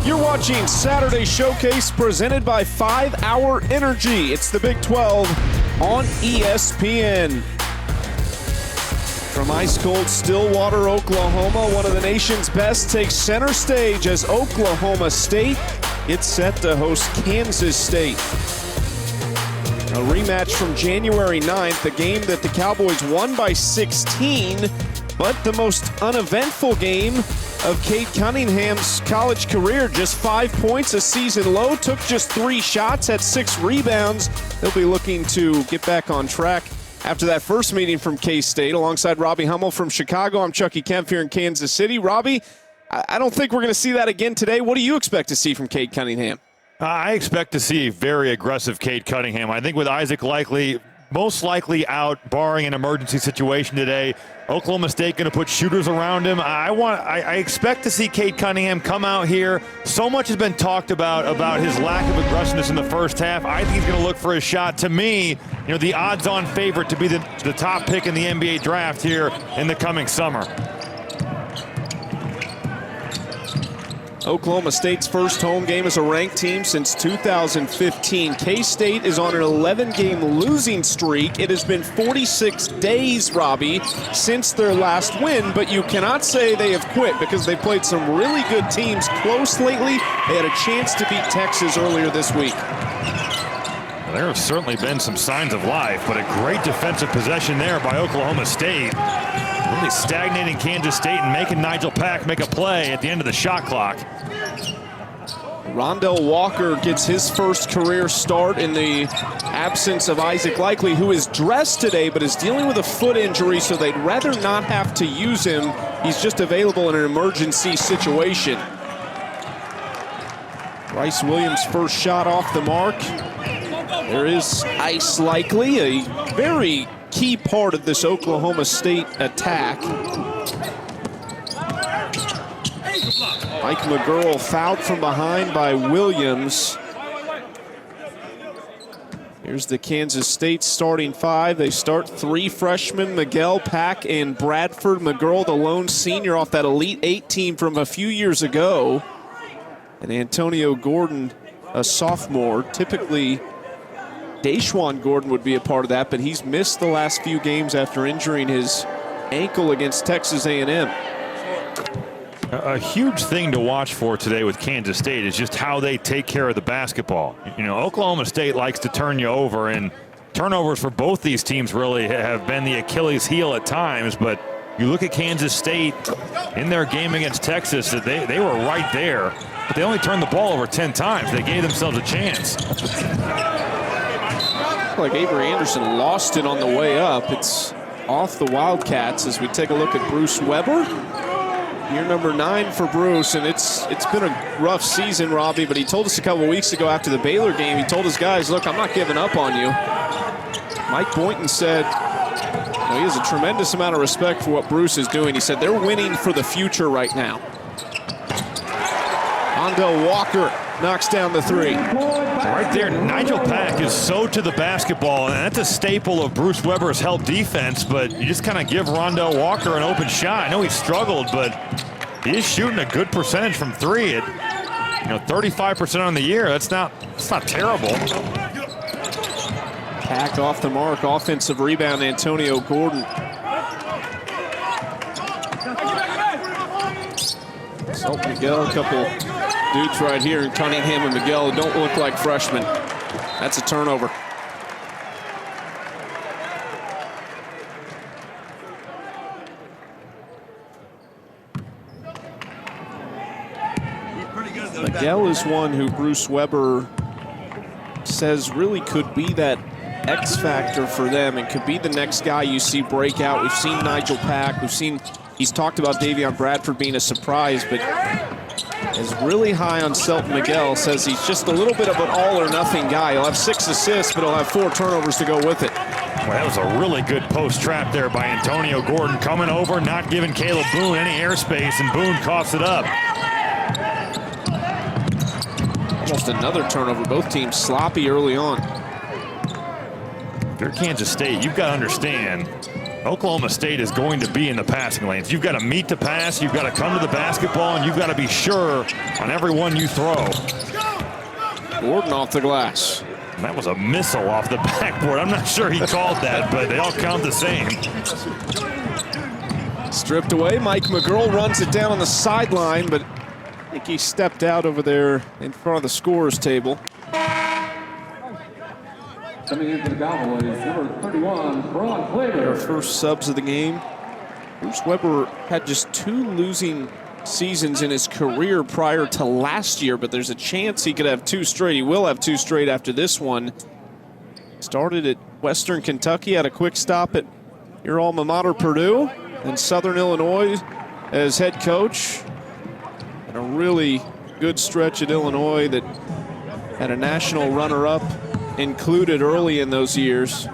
You're watching Saturday Showcase presented by 5 Hour Energy. It's the Big 12 on ESPN. From ice-cold Stillwater, Oklahoma, one of the nation's best takes center stage as Oklahoma State gets set to host Kansas State. A rematch from January 9th, a game that the Cowboys won by 16, but the most uneventful game of Cade Cunningham's college career. Just 5 points, a season low, took just 3 shots, had 6 rebounds. They'll be looking to get back on track after that first meeting from K-State. Alongside Robbie Hummel from Chicago, I'm Chucky Kemp here in Kansas City. Robbie, I don't think we're going to see that again today. What do you expect to see from Cade Cunningham? I expect to see very aggressive Cade Cunningham. I think with Isaac likely, most likely out, barring an emergency situation today, Oklahoma State going to put shooters around him. I expect to see Cade Cunningham come out here. So much has been talked about his lack of aggressiveness in the first half. I think he's going to look for his shot. To me, the odds-on favorite to be the top pick in the NBA draft here in the coming summer. Oklahoma State's first home game as a ranked team since 2015. K-State is on an 11-game losing streak. It has been 46 days, Robbie, since their last win, but you cannot say they have quit because they played some really good teams close lately. They had a chance to beat Texas earlier this week. There have certainly been some signs of life, but a great defensive possession there by Oklahoma State. Really stagnating Kansas State and making Nigel Pack make a play at the end of the shot clock. Rondell Walker gets his first career start in the absence of Isaac Likely, who is dressed today but is dealing with a foot injury, so they'd rather not have to use him. He's just available in an emergency situation. Bryce Williams' first shot off the mark. There is Ice Likely, a very key part of this Oklahoma State attack. Mike McGurl fouled from behind by Williams. Here's the Kansas State starting 5. They start 3 freshmen, Miguel, Pack, and Bradford. McGurl, the lone senior off that Elite 8 team from a few years ago. And Antonio Gordon, a sophomore. Typically, Deshaun Gordon would be a part of that, but he's missed the last few games after injuring his ankle against Texas A&M. A huge thing to watch for today with Kansas State is just how they take care of the basketball. Oklahoma State likes to turn you over, and turnovers for both these teams really have been the Achilles heel at times, but you look at Kansas State in their game against Texas, that they were right there, but they only turned the ball over 10 times. They gave themselves a chance. Like Avery Anderson lost it on the way up. It's off the Wildcats as we take a look at Bruce Weber. Year number 9 for Bruce, and it's been a rough season, Robbie, but he told us a couple of weeks ago after the Baylor game, he told his guys, look, I'm not giving up on you. Mike Boynton said he has a tremendous amount of respect for what Bruce is doing. He said they're winning for the future right now. Rondell Walker knocks down the 3. Right there, Nigel Pack is so to the basketball, and that's a staple of Bruce Weber's help defense, but you just kind of give Rondell Walker an open shot. I know he struggled, but he is shooting a good percentage from 3 at 35% on the year. That's not terrible. Pack off the mark, offensive rebound, Antonio Gordon. Salt Miguel, a couple dudes right here, and Cunningham and Miguel don't look like freshmen. That's a turnover. Miguel is one who Bruce Weber says really could be that X factor for them and could be the next guy you see break out. We've seen Nigel Pack. He's talked about Davion Bradford being a surprise, but is really high on Selton Miguel, says he's just a little bit of an all-or-nothing guy. He'll have 6 assists, but he'll have 4 turnovers to go with it. Well, that was a really good post trap there by Antonio Gordon, coming over, not giving Caleb Boone any airspace, and Boone coughs it up. Almost another turnover. Both teams sloppy early on. If you're Kansas State, you've got to understand, Oklahoma State is going to be in the passing lanes. You've got to meet the pass, you've got to come to the basketball, and you've got to be sure on every one you throw. Gordon off the glass. That was a missile off the backboard. I'm not sure he called that, but they all count the same. Stripped away. Mike McGurl runs it down on the sideline, but I think he stepped out over there in front of the scorer's table. Coming into the Cowboys, number 31, Braun Flavor. Our first subs of the game. Bruce Weber had just 2 losing seasons in his career prior to last year, but there's a chance he could have 2 straight. He will have 2 straight after this one. Started at Western Kentucky, had a quick stop at your alma mater, Purdue, and Southern Illinois as head coach. And a really good stretch at Illinois that had a national runner-up included early in those years.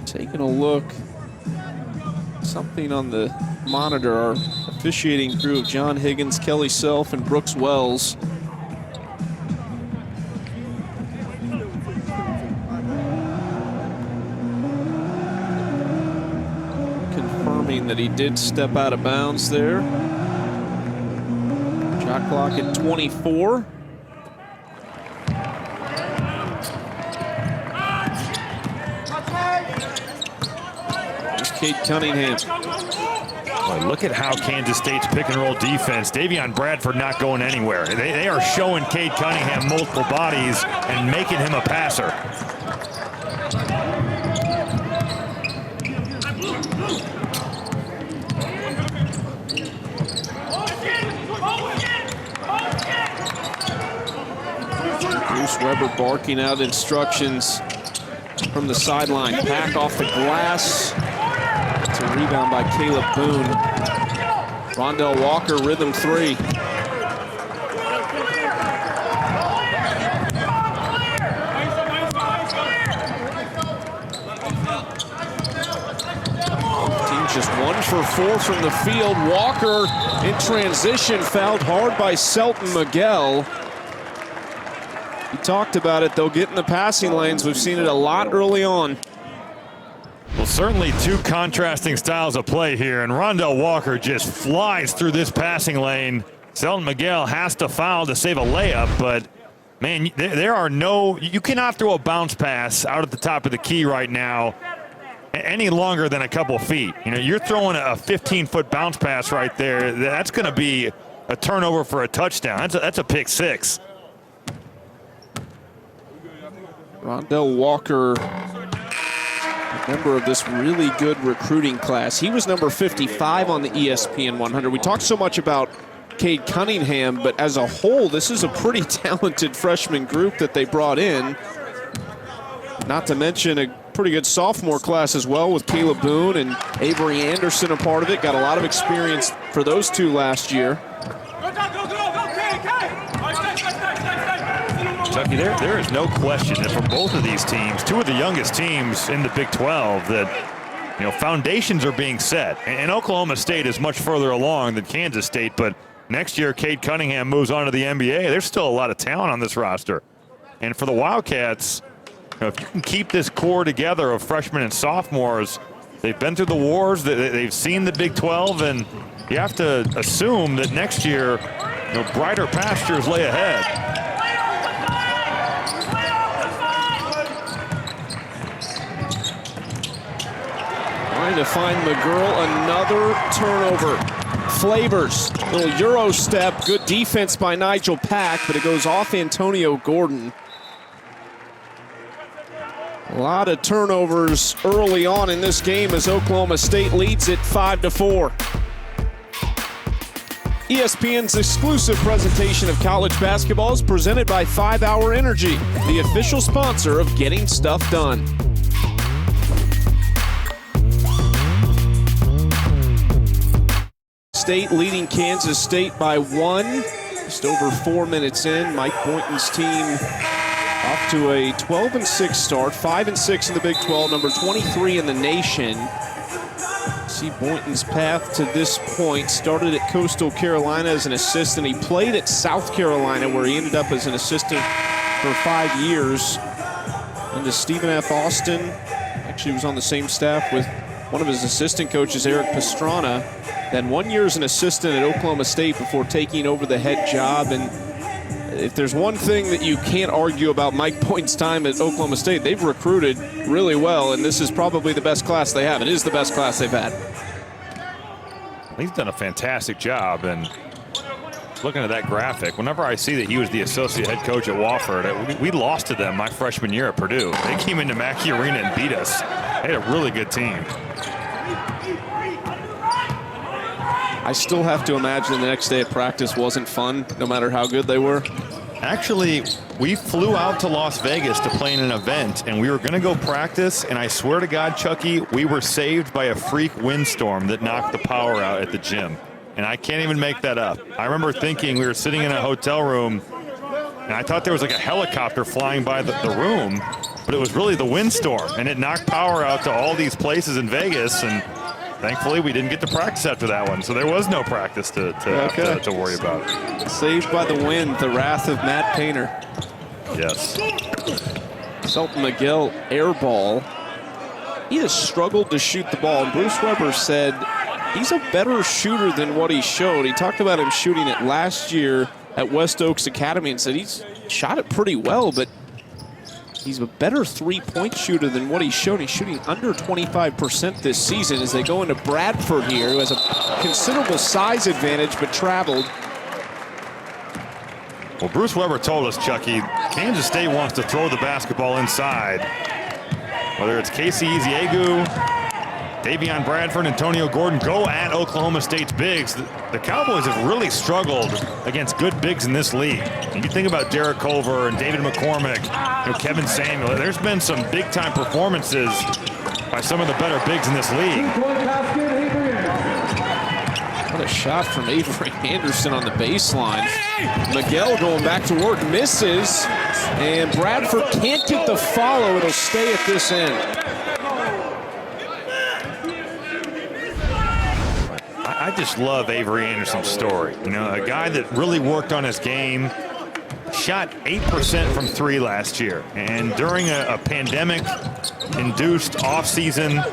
Taking a look, something on the monitor, our officiating crew of John Higgins, Kelly Self, and Brooks Wells. Confirming that he did step out of bounds there. Shot clock at 24. Here's Cade Cunningham. Boy, look at how Kansas State's pick and roll defense. Davion Bradford not going anywhere. They are showing Cade Cunningham multiple bodies and making him a passer. Bruce Weber barking out instructions from the sideline. Pack off the glass. It's a rebound by Caleb Boone. Rondell Walker, rhythm 3. Team's just 1 for 4 from the field. Walker in transition, fouled hard by Selton Miguel. We talked about it, they'll get in the passing lanes. We've seen it a lot early on. Well, certainly 2 contrasting styles of play here, and Rondell Walker just flies through this passing lane. Selton Miguel has to foul to save a layup, but man, there are you cannot throw a bounce pass out at the top of the key right now any longer than a couple feet. You know, you're throwing a 15-foot bounce pass right there. That's going to be a turnover for a touchdown. That's a pick 6. Rondell Walker, a member of this really good recruiting class. He was number 55 on the ESPN 100. We talked so much about Cade Cunningham, but as a whole, this is a pretty talented freshman group that they brought in. Not to mention a pretty good sophomore class as well with Caleb Boone and Avery Anderson a part of it. Got a lot of experience for those 2 last year. Chucky, there is no question that for both of these teams, 2 of the youngest teams in the Big 12, that, you know, foundations are being set. And Oklahoma State is much further along than Kansas State, but next year Cade Cunningham moves on to the NBA. There's still a lot of talent on this roster. And for the Wildcats, you know, if you can keep this core together of freshmen and sophomores, they've been through the wars, they've seen the Big 12, and you have to assume that next year, you know, brighter pastures lay ahead. Trying to find McGurl, another turnover. Flavors, little Euro step, good defense by Nigel Pack, but it goes off Antonio Gordon. A lot of turnovers early on in this game as Oklahoma State leads it 5-4. ESPN's exclusive presentation of college basketball is presented by 5 Hour Energy, the official sponsor of Getting Stuff Done. State leading Kansas State by 1. Just over 4 minutes in, Mike Boynton's team off to a 12-6 start, 5-6 in the Big 12, number 23 in the nation. See Boynton's path to this point. Started at Coastal Carolina as an assistant. He played at South Carolina, where he ended up as an assistant for 5 years. And to Stephen F. Austin, actually was on the same staff with one of his assistant coaches, Eric Pastrana. Then 1 year as an assistant at Oklahoma State before taking over the head job. And if there's one thing that you can't argue about Mike Boynton's time at Oklahoma State, they've recruited really well, and this is probably the best class they have. It is the best class they've had. He's done a fantastic job, and looking at that graphic, whenever I see that he was the associate head coach at Wofford, we lost to them my freshman year at Purdue. They came into Mackey Arena and beat us. They had a really good team. I still have to imagine the next day at practice wasn't fun, no matter how good they were. Actually, we flew out to Las Vegas to play in an event, and we were going to go practice, and I swear to God, Chucky, we were saved by a freak windstorm that knocked the power out at the gym. And I can't even make that up. I remember thinking we were sitting in a hotel room, and I thought there was like a helicopter flying by the room, but it was really the windstorm, and it knocked power out to all these places in Vegas, and thankfully we didn't get to practice after that one, so there was no practice to worry about. Saved by the wind, the wrath of Matt Painter. Yes. Selton Miguel air ball. He has struggled to shoot the ball, and Bruce Weber said he's a better shooter than what he showed. He talked about him shooting it last year at West Oaks Academy and said he's shot it pretty well, but he's a better three-point shooter than what he showed. He's shooting under 25% this season as they go into Bradford here, who has a considerable size advantage but traveled. Well, Bruce Weber told us, Chucky, Kansas State wants to throw the basketball inside. Whether it's Casey Eziagu, Davion Bradford, Antonio Gordon, go at Oklahoma State's bigs. The Cowboys have really struggled against good bigs in this league. You think about Derek Culver and David McCormick, Kevin Samuel. There's been some big-time performances by some of the better bigs in this league. What a shot from Avery Anderson on the baseline. Miguel going back to work, misses, and Bradford can't get the follow. It'll stay at this end. I just love Avery Anderson's story. You know, a guy that really worked on his game, shot 8% from three last year, and during a pandemic-induced offseason,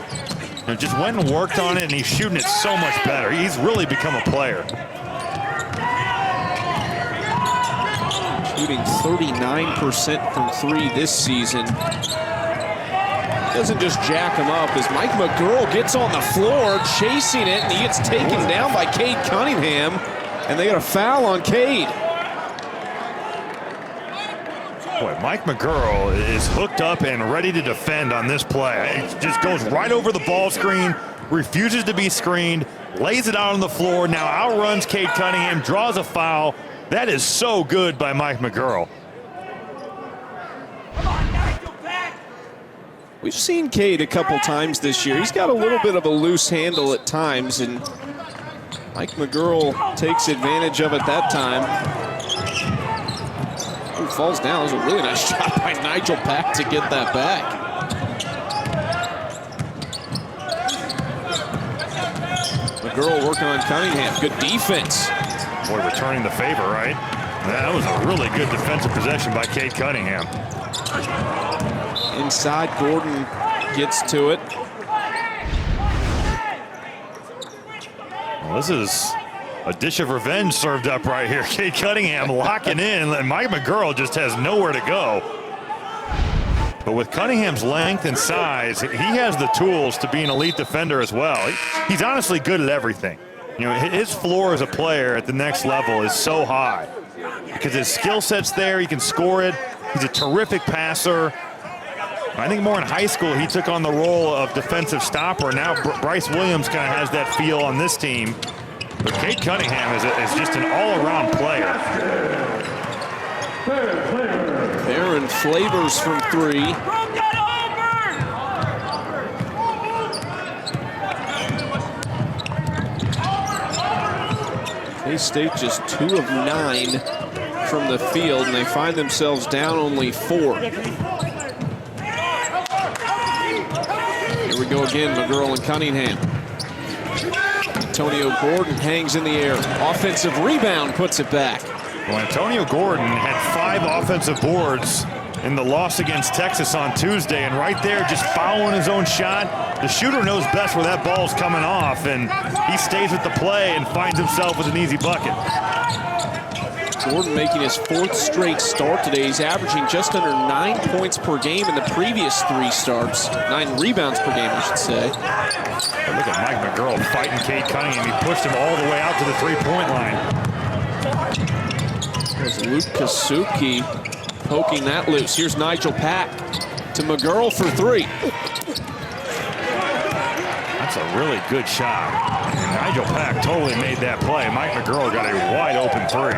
just went and worked on it, and he's shooting it so much better. He's really become a player. Shooting 39% from three this season. Doesn't just jack him up as Mike McGurl gets on the floor chasing it, and he gets taken down by Cade Cunningham, and they got a foul on Cade. Boy, Mike McGurl is hooked up and ready to defend on this play. It just goes right over the ball screen, refuses to be screened, lays it out on the floor, now outruns Cade Cunningham, draws a foul. That is so good by Mike McGurl. We've seen Cade a couple times this year. He's got a little bit of a loose handle at times, and Mike McGurl takes advantage of it that time. Ooh, falls down. It was a really nice shot by Nigel Pack to get that back. McGurl working on Cunningham. Good defense. Boy, returning the favor, right? That was a really good defensive possession by Cade Cunningham. Inside, Gordon gets to it. Well, this is a dish of revenge served up right here. Cade Cunningham locking in, and Mike McGurl just has nowhere to go. But with Cunningham's length and size, he has the tools to be an elite defender as well. He's honestly good at everything. You know, his floor as a player at the next level is so high because his skill set's there. He can score it. He's a terrific passer. I think more in high school he took on the role of defensive stopper. Now Bryce Williams kind of has that feel on this team. But Cade Cunningham is just an all-around player. Aaron Flavors from three. K-State just 2 of 9 from the field, and they find themselves down only 4. Here we go again, McGurl and Cunningham. Antonio Gordon hangs in the air. Offensive rebound puts it back. Well, Antonio Gordon had 5 offensive boards in the loss against Texas on Tuesday, and right there just following his own shot. The shooter knows best where that ball's coming off, and he stays with the play and finds himself with an easy bucket. Gordon making his 4th straight start today. He's averaging just under 9 points per game in the previous 3 starts. 9 rebounds per game, I should say. But look at Mike McGurl fighting Cade Cunningham. He pushed him all the way out to the 3-point line. There's Luke Kasuki poking that loose. Here's Nigel Pack to McGurl for 3. That's a really good shot. Nigel Pack totally made that play. Mike McGurl got a wide open 3.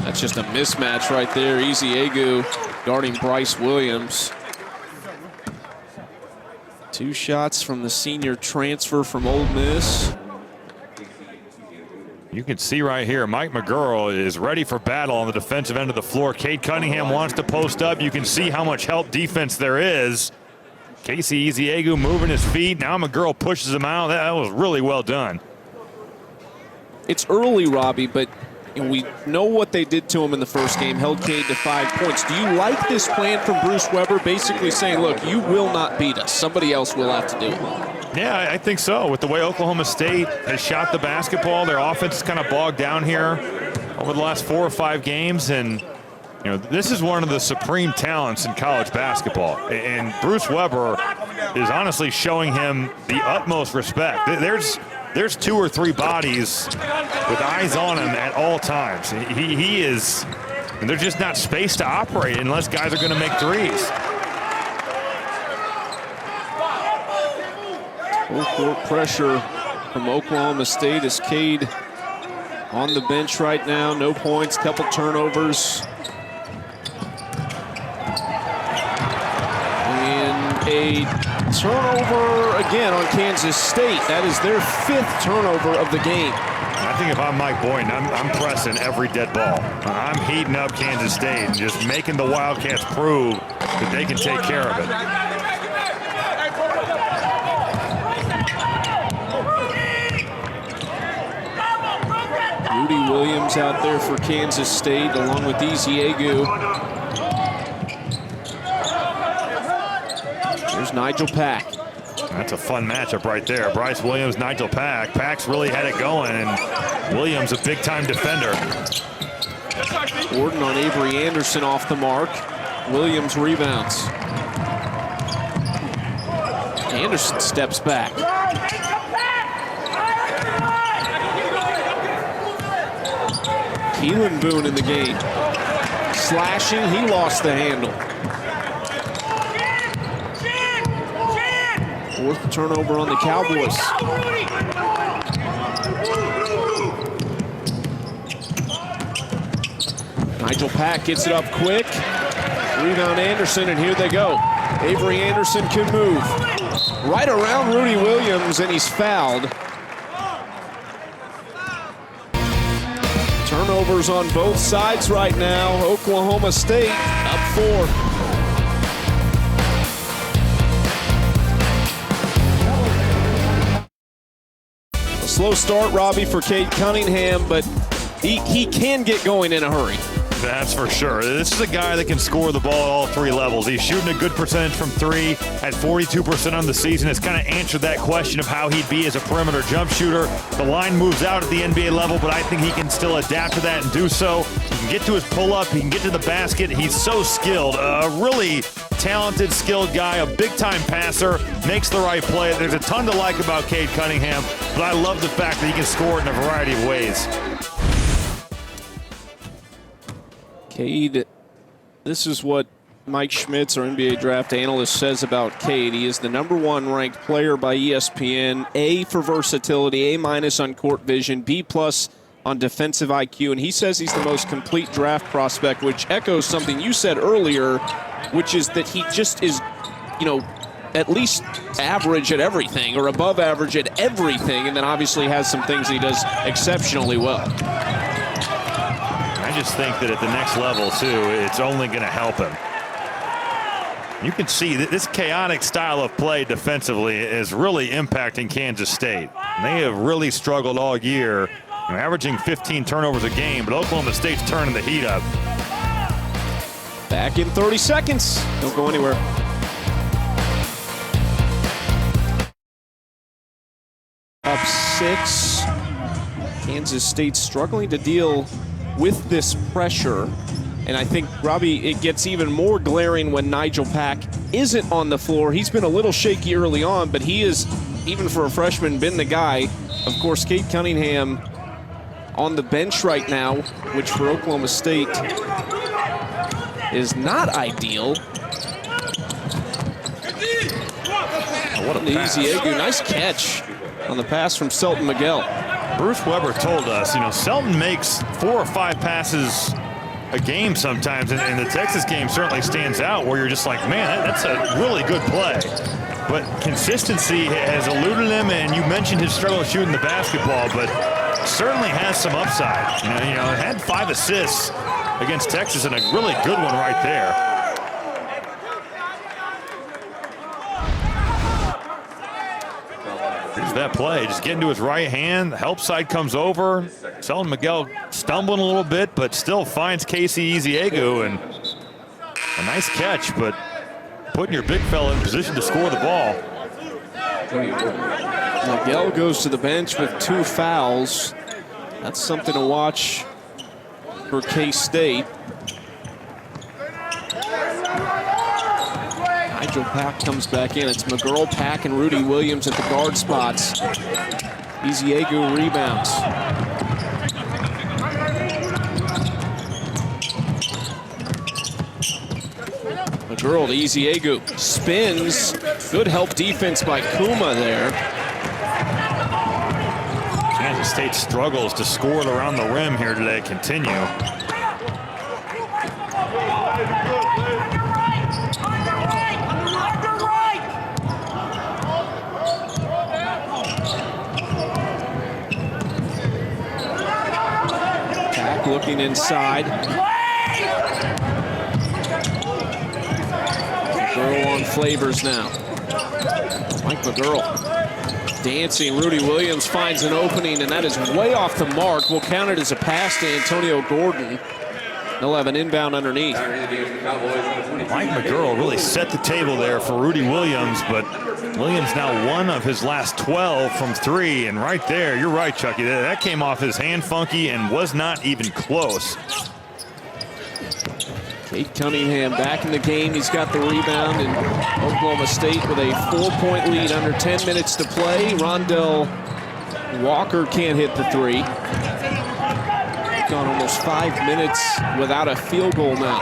That's just a mismatch right there. Eziagu guarding Bryce Williams. 2 shots from the senior transfer from Ole Miss. You can see right here, Mike McGurl is ready for battle on the defensive end of the floor. Cade Cunningham wants to post up. You can see how much help defense there is. Casey Eziagu moving his feet. Now McGurl pushes him out. That was really well done. It's early, Robbie, but we know what they did to him in the first game, held Cade to 5 points. Do you like this plan from Bruce Weber, basically saying, look, you will not beat us. Somebody else will have to do it? Yeah, I think so. With the way Oklahoma State has shot the basketball, their offense is kind of bogged down here over the last 4 or 5 games. And, you know, this is one of the supreme talents in college basketball. And Bruce Weber is honestly showing him the utmost respect. There's 2 or 3 bodies with eyes on him at all times. He is, and there's just not space to operate unless guys are going to make threes. Full court pressure from Oklahoma State as Cade on the bench right now. No points, couple turnovers. And a turnover again on Kansas State. That is their 5th turnover of the game. I think if I'm Mike Boynton, I'm pressing every dead ball. I'm heating up Kansas State and just making the Wildcats prove that they can take care of it. Rudy Williams out there for Kansas State along with Eziagu. There's Nigel Pack. That's a fun matchup right there. Bryce Williams, Nigel Pack. Pack's really had it going, and Williams a big-time defender. Gordon on Avery Anderson off the mark. Williams rebounds. Anderson steps back. Keelan Boone in the game. Slashing, he lost the handle. 4th turnover on the Cowboys. Nigel Pack gets it up quick. Rebound Anderson, and here they go. Avery Anderson can move. Right around Rudy Williams, and he's fouled. Turnovers on both sides right now. Oklahoma State up 4. A slow start, Robbie, for Cade Cunningham, but he can get going in a hurry. That's for sure. This is a guy that can score the ball at all 3 levels. He's shooting a good percentage from 3 at 42% on the season. It's kind of answered that question of how he'd be as a perimeter jump shooter. The line moves out at the NBA level, but I think he can still adapt to that and do so. He can get to his pull-up. He can get to the basket. He's so skilled. A really talented, skilled guy, a big-time passer, makes the right play. There's a ton to like about Cade Cunningham, but I love the fact that he can score it in a variety of ways. Cade, this is what Mike Schmitz, our NBA draft analyst, says about Cade. He is the #1 ranked player by ESPN. A for versatility, A- on court vision, B+ on defensive IQ. And he says he's the most complete draft prospect, which echoes something you said earlier, which is that he just is, you know, at least average at everything or above average at everything. And then obviously has some things he does exceptionally well. I just think that at the next level, too, it's only going to help him. You can see that this chaotic style of play defensively is really impacting Kansas State. They have really struggled all year averaging 15 turnovers a game, but Oklahoma State's turning the heat up. Back in 30 seconds. Don't go anywhere. Up 6. Kansas State struggling to deal with this pressure. And I think, Robbie, it gets even more glaring when Nigel Pack isn't on the floor. He's been a little shaky early on, but he is, even for a freshman, been the guy. Of course, Cade Cunningham on the bench right now, which for Oklahoma State is not ideal. Oh, what a pass. Easy nice catch on the pass from Selton Miguel. Bruce Weber told us, Selton makes 4 or 5 passes a game sometimes, and the Texas game certainly stands out where you're just like, man, that's a really good play. But consistency has eluded him, and you mentioned his struggle shooting the basketball, but certainly has some upside. Had 5 assists against Texas and a really good one right there. Here's that play, just getting to his right hand. The help side comes over. Selton Miguel stumbling a little bit, but still finds Casey Eziagu, and a nice catch, but putting your big fella in position to score the ball. Miguel goes to the bench with 2 fouls. That's something to watch for K-State. Nigel Pack comes back in. It's McGurl, Pack, and Rudy Williams at the guard spots. Eziagu rebounds. McGurl to Eziagu. Spins. Good help defense by Kuma there. Kansas State struggles to score it around the rim here today. Continue. Pack looking inside. McGurl on flavors now. Mike McGurl dancing. Rudy Williams finds an opening, and that is way off the mark. We'll count it as a pass to Antonio Gordon. They'll have an inbound underneath. Mike McGurl really set the table there for Rudy Williams, but Williams now 1 of his last 12 from 3, and right there, you're right, Chucky, that came off his hand funky and was not even close. Cade Cunningham back in the game. He's got the rebound, and Oklahoma State with a 4-point lead under 10 minutes to play. Rondell Walker can't hit the 3. Gone almost 5 minutes without a field goal now.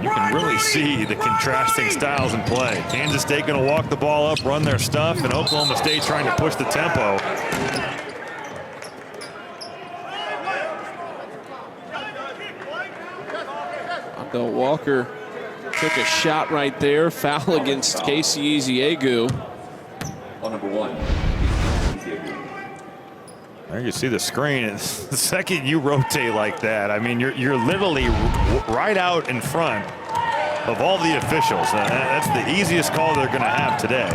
You can really see the contrasting styles in play. Kansas State going to walk the ball up, run their stuff, and Oklahoma State trying to push the tempo. Rondell Walker took a shot right there. Foul against Casey Eziagu. On number 1. There you see the screen, and the second you rotate like that, I mean, you're literally right out in front of all the officials. That's the easiest call they're going to have today.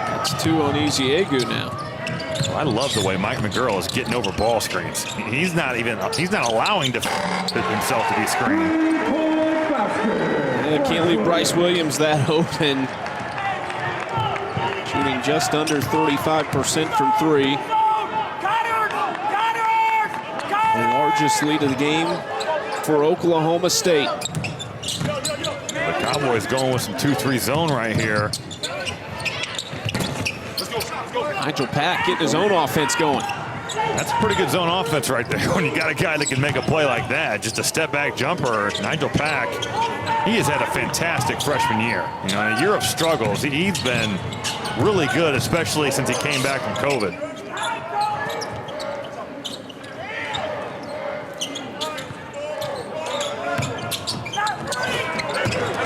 That's 2 on Eziagu now. I love the way Mike McGurl is getting over ball screens. He's not allowing himself to be screened. Yeah, can't leave Bryce Williams that open. Shooting just under 35% from 3. The largest lead of the game for Oklahoma State. The Cowboys going with some 2-3 zone right here. Nigel Pack getting his own offense going. That's a pretty good zone offense right there when you got a guy that can make a play like that. Just a step back jumper. Nigel Pack, he has had a fantastic freshman year. A year of struggles. He's been really good, especially since he came back from COVID.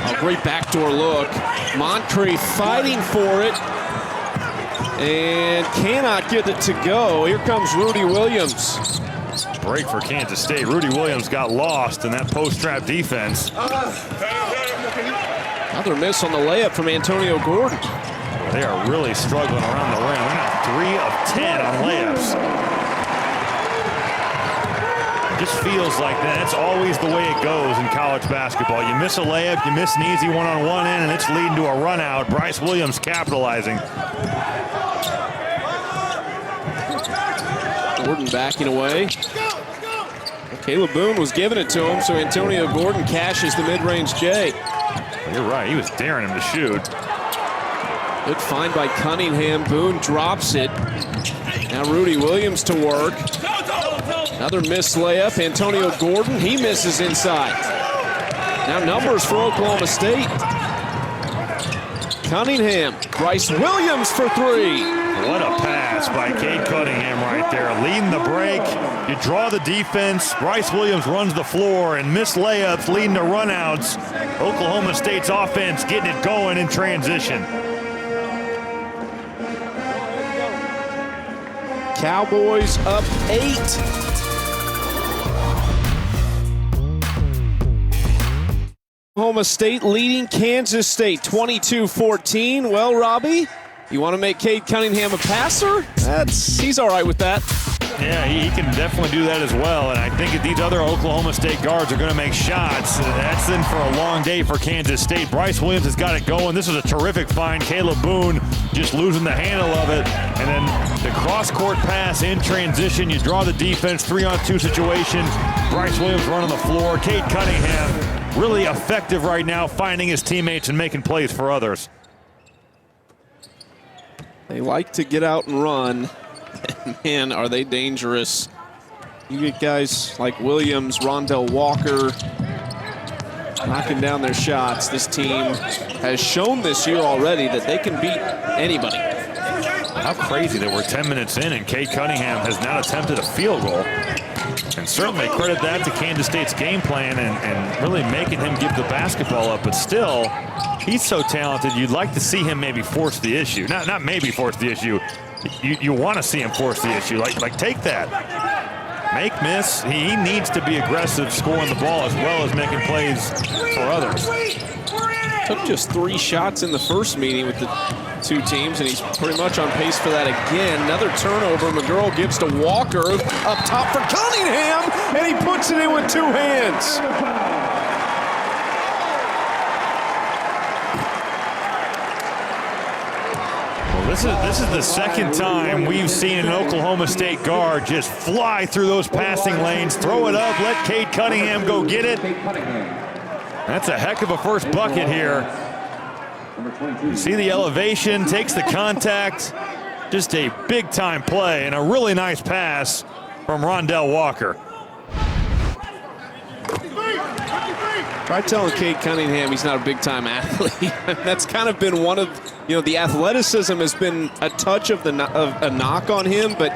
A great backdoor look. Moncrief fighting for it and cannot get it to go. Here comes Rudy Williams. Break for Kansas State. Rudy Williams got lost in that post-trap defense. Another miss on the layup from Antonio Gordon. They are really struggling around the rim. We're now 3 of 10 on layups. It just feels like that's always the way it goes in college basketball. You miss a layup, you miss an easy one-on-one in, and it's leading to a run out. Bryce Williams capitalizing. Gordon backing away. Caleb Boone was giving it to him, so Antonio Gordon cashes the mid-range J. You're right, he was daring him to shoot. Good find by Cunningham. Boone drops it. Now Rudy Williams to work. Another missed layup. Antonio Gordon, he misses inside. Now numbers for Oklahoma State. Cunningham, Bryce Williams for 3. What a pass by Cade Cunningham right there. Leading the break. You draw the defense. Bryce Williams runs the floor and missed layups leading to runouts. Oklahoma State's offense getting it going in transition. Cowboys up 8. Oklahoma State leading Kansas State 22-14. Well, Robbie, you want to make Cade Cunningham a passer? He's all right with that. Yeah, he can definitely do that as well. And I think if these other Oklahoma State guards are going to make shots, that's in for a long day for Kansas State. Bryce Williams has got it going. This is a terrific find. Caleb Boone just losing the handle of it. And then the cross-court pass in transition. You draw the defense, 3-on-2 situation. Bryce Williams running the floor. Cade Cunningham really effective right now, finding his teammates and making plays for others. They like to get out and run. Man, are they dangerous. You get guys like Williams, Rondell Walker knocking down their shots. This team has shown this year already that they can beat anybody. How crazy that we're 10 minutes in and Cade Cunningham has not attempted a field goal. And certainly credit that to Kansas State's game plan and really making him give the basketball up. But still, he's so talented, you'd like to see him maybe force the issue. Not maybe force the issue. You want to see him force the issue. Like take that. Make, miss. He needs to be aggressive, scoring the ball as well as making plays for others. Took just 3 shots in the first meeting with the 2 teams, and he's pretty much on pace for that again. Another turnover. McGurl gives to Walker up top for Cunningham, and he puts it in with 2 hands. This is the second time we've seen an Oklahoma State guard just fly through those passing lanes, throw it up, let Cade Cunningham go get it. That's a heck of a first bucket here. You see the elevation, takes the contact. Just a big-time play and a really nice pass from Rondell Walker. Try telling Cade Cunningham he's not a big-time athlete. That's kind of been one of, the athleticism has been a touch of a knock on him, but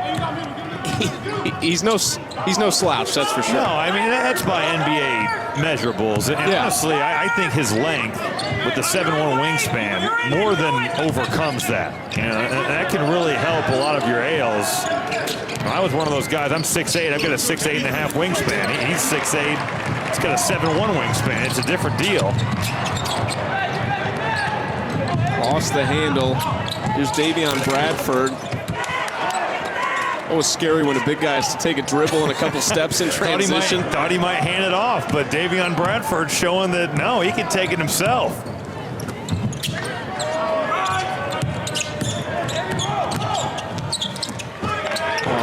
he's no slouch, that's for sure. No, I mean, that's by NBA measurables. And honestly, I think his length with the 7'1" wingspan more than overcomes that. And that can really help a lot of your ALs. I was one of those guys. I'm 6'8". I've got a 6'8.5" wingspan. He's 6'8". He's got a 7'1" wingspan. It's a different deal. Lost the handle. Here's Davion Bradford. It was scary when a big guy has to take a dribble and a couple steps in transition. Thought he might hand it off, but Davion Bradford showing that, no, he can take it himself.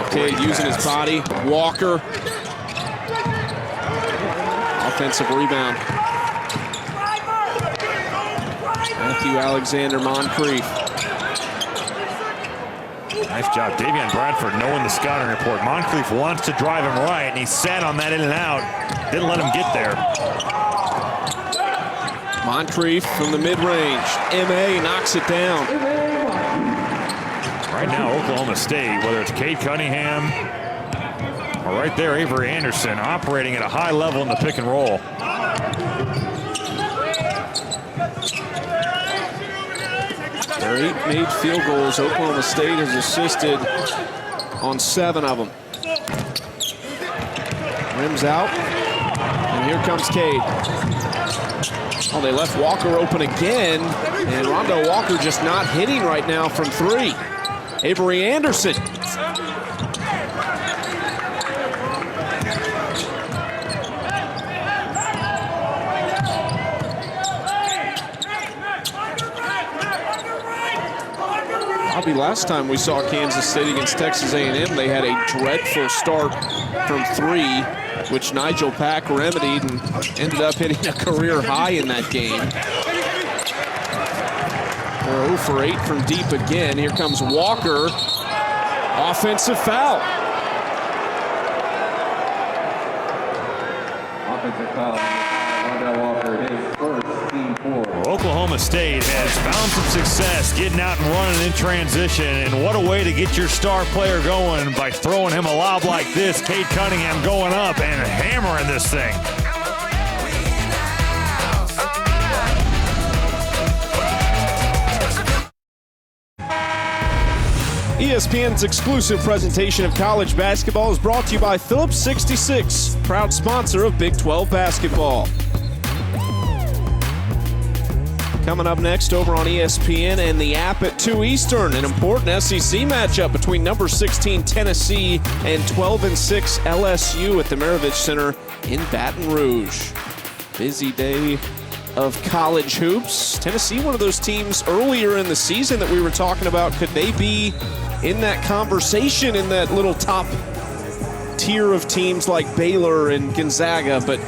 Okay, using his body. Walker. Offensive rebound. Matthew Alexander Moncrief. Nice job. Davion Bradford knowing the scouting report. Moncrief wants to drive him right, and he sat on that in and out. Didn't let him get there. Moncrief from the mid-range. M.A. knocks it down. Right now, Oklahoma State, whether it's Cade Cunningham or right there, Avery Anderson, operating at a high level in the pick and roll. Their 8 made field goals. Oklahoma State has assisted on 7 of them. Rims out, and here comes Cade. Oh, they left Walker open again, and Rondo Walker just not hitting right now from three. Avery Anderson. Bobby, last time we saw Kansas State against Texas A&M, they had a dreadful start from three, which Nigel Pack remedied and ended up hitting a career high in that game. They're 0 for 8 from deep again. Here comes Walker. Offensive foul. Offensive foul. Wendell Walker, his first team four. Oklahoma State has found some success getting out and running in transition, and what a way to get your star player going by throwing him a lob like this. Cade Cunningham going up and hammering this thing. ESPN's exclusive presentation of college basketball is brought to you by Phillips 66, proud sponsor of Big 12 basketball. Coming up next over on ESPN and the app at 2 Eastern, an important SEC matchup between number 16 Tennessee and 12-6 LSU at the Maravich Center in Baton Rouge. Busy day of college hoops. Tennessee, one of those teams earlier in the season that we were talking about. Could they be in that conversation in that little top tier of teams like Baylor and Gonzaga? But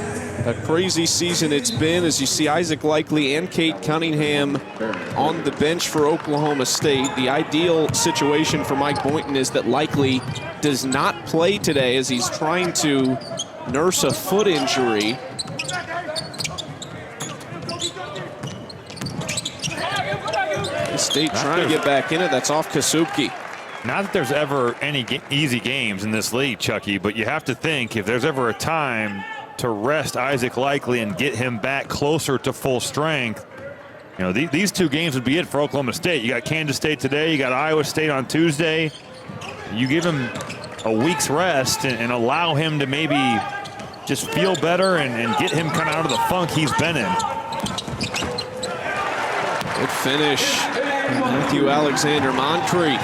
a crazy season it's been as you see Isaac Likely and Cade Cunningham on the bench for Oklahoma State. The ideal situation for Mike Boynton is that Likely does not play today as he's trying to nurse a foot injury. State trying to get back in it. That's off Kasubki. Not that there's ever any easy games in this league, Chucky, but you have to think if there's ever a time to rest Isaac Likely and get him back closer to full strength, you know, these two games would be it for Oklahoma State. You got Kansas State today, you got Iowa State on Tuesday. You give him a week's rest and allow him to maybe just feel better and get him kind of out of the funk he's been in. Good finish. Matthew Alexander Moncrief.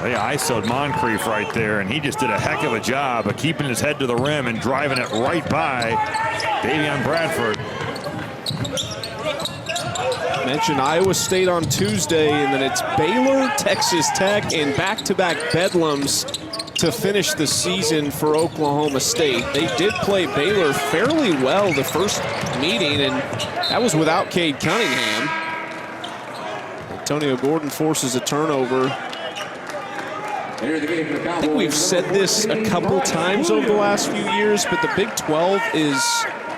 Yeah, ISO'd Moncrief right there, and he just did a heck of a job of keeping his head to the rim and driving it right by Davion Bradford. Mentioned Iowa State on Tuesday, and then it's Baylor, Texas Tech, and back-to-back bedlams to finish the season for Oklahoma State. They did play Baylor fairly well the first meeting, and that was without Cade Cunningham. Antonio Gordon forces a turnover. I think we've said this a couple times over the last few years, but the Big 12 is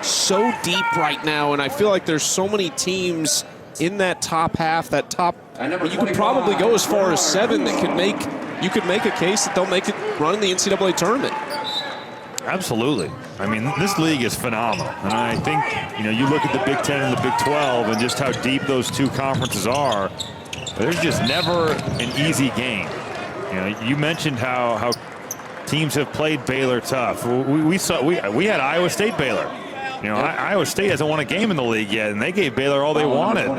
so deep right now, and I feel like there's so many teams in that top half, that top. You could probably go as far as 7 that could make. You could make a case that they'll make it run in the NCAA tournament. Absolutely. I mean, this league is phenomenal, and I think you look at the Big 10 and the Big 12 and just how deep those two conferences are. There's just never an easy game. You mentioned how teams have played Baylor tough. We had Iowa State Baylor. Iowa State hasn't won a game in the league yet, and they gave Baylor all they wanted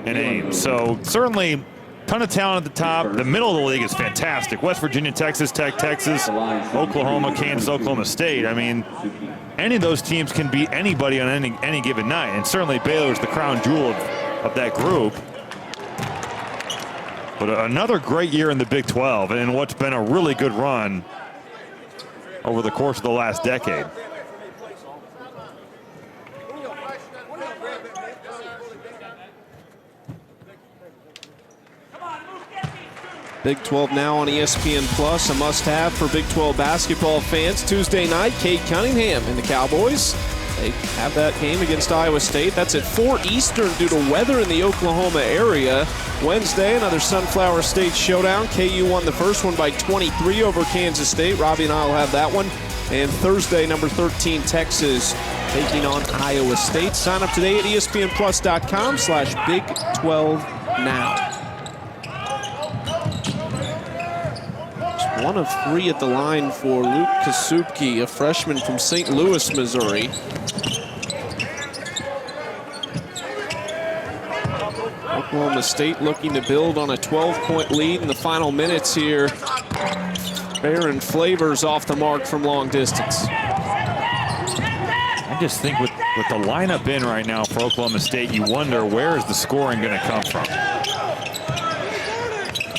in Ames. So certainly, ton of talent at the top. The middle of the league is fantastic. West Virginia, Texas Tech, Texas, Oklahoma, Kansas, Oklahoma State. I mean, any of those teams can beat anybody on any given night, and certainly Baylor's the crown jewel of that group. But another great year in the Big 12 and what's been a really good run over the course of the last decade. Big 12 now on ESPN Plus, a must-have for Big 12 basketball fans. Tuesday night, Cade Cunningham and the Cowboys. They have that game against Iowa State. That's at 4 Eastern due to weather in the Oklahoma area. Wednesday, another Sunflower State showdown. KU won the first one by 23 over Kansas State. Robbie and I will have that one. And Thursday, number 13, Texas taking on Iowa State. Sign up today at ESPNplus.com/Big12Now. One of 3 at the line for Luke Kasubki, a freshman from St. Louis, Missouri. Oklahoma State looking to build on a 12-point lead in the final minutes here. Baron Flavors off the mark from long distance. I just think with the lineup in right now for Oklahoma State, you wonder where is the scoring going to come from.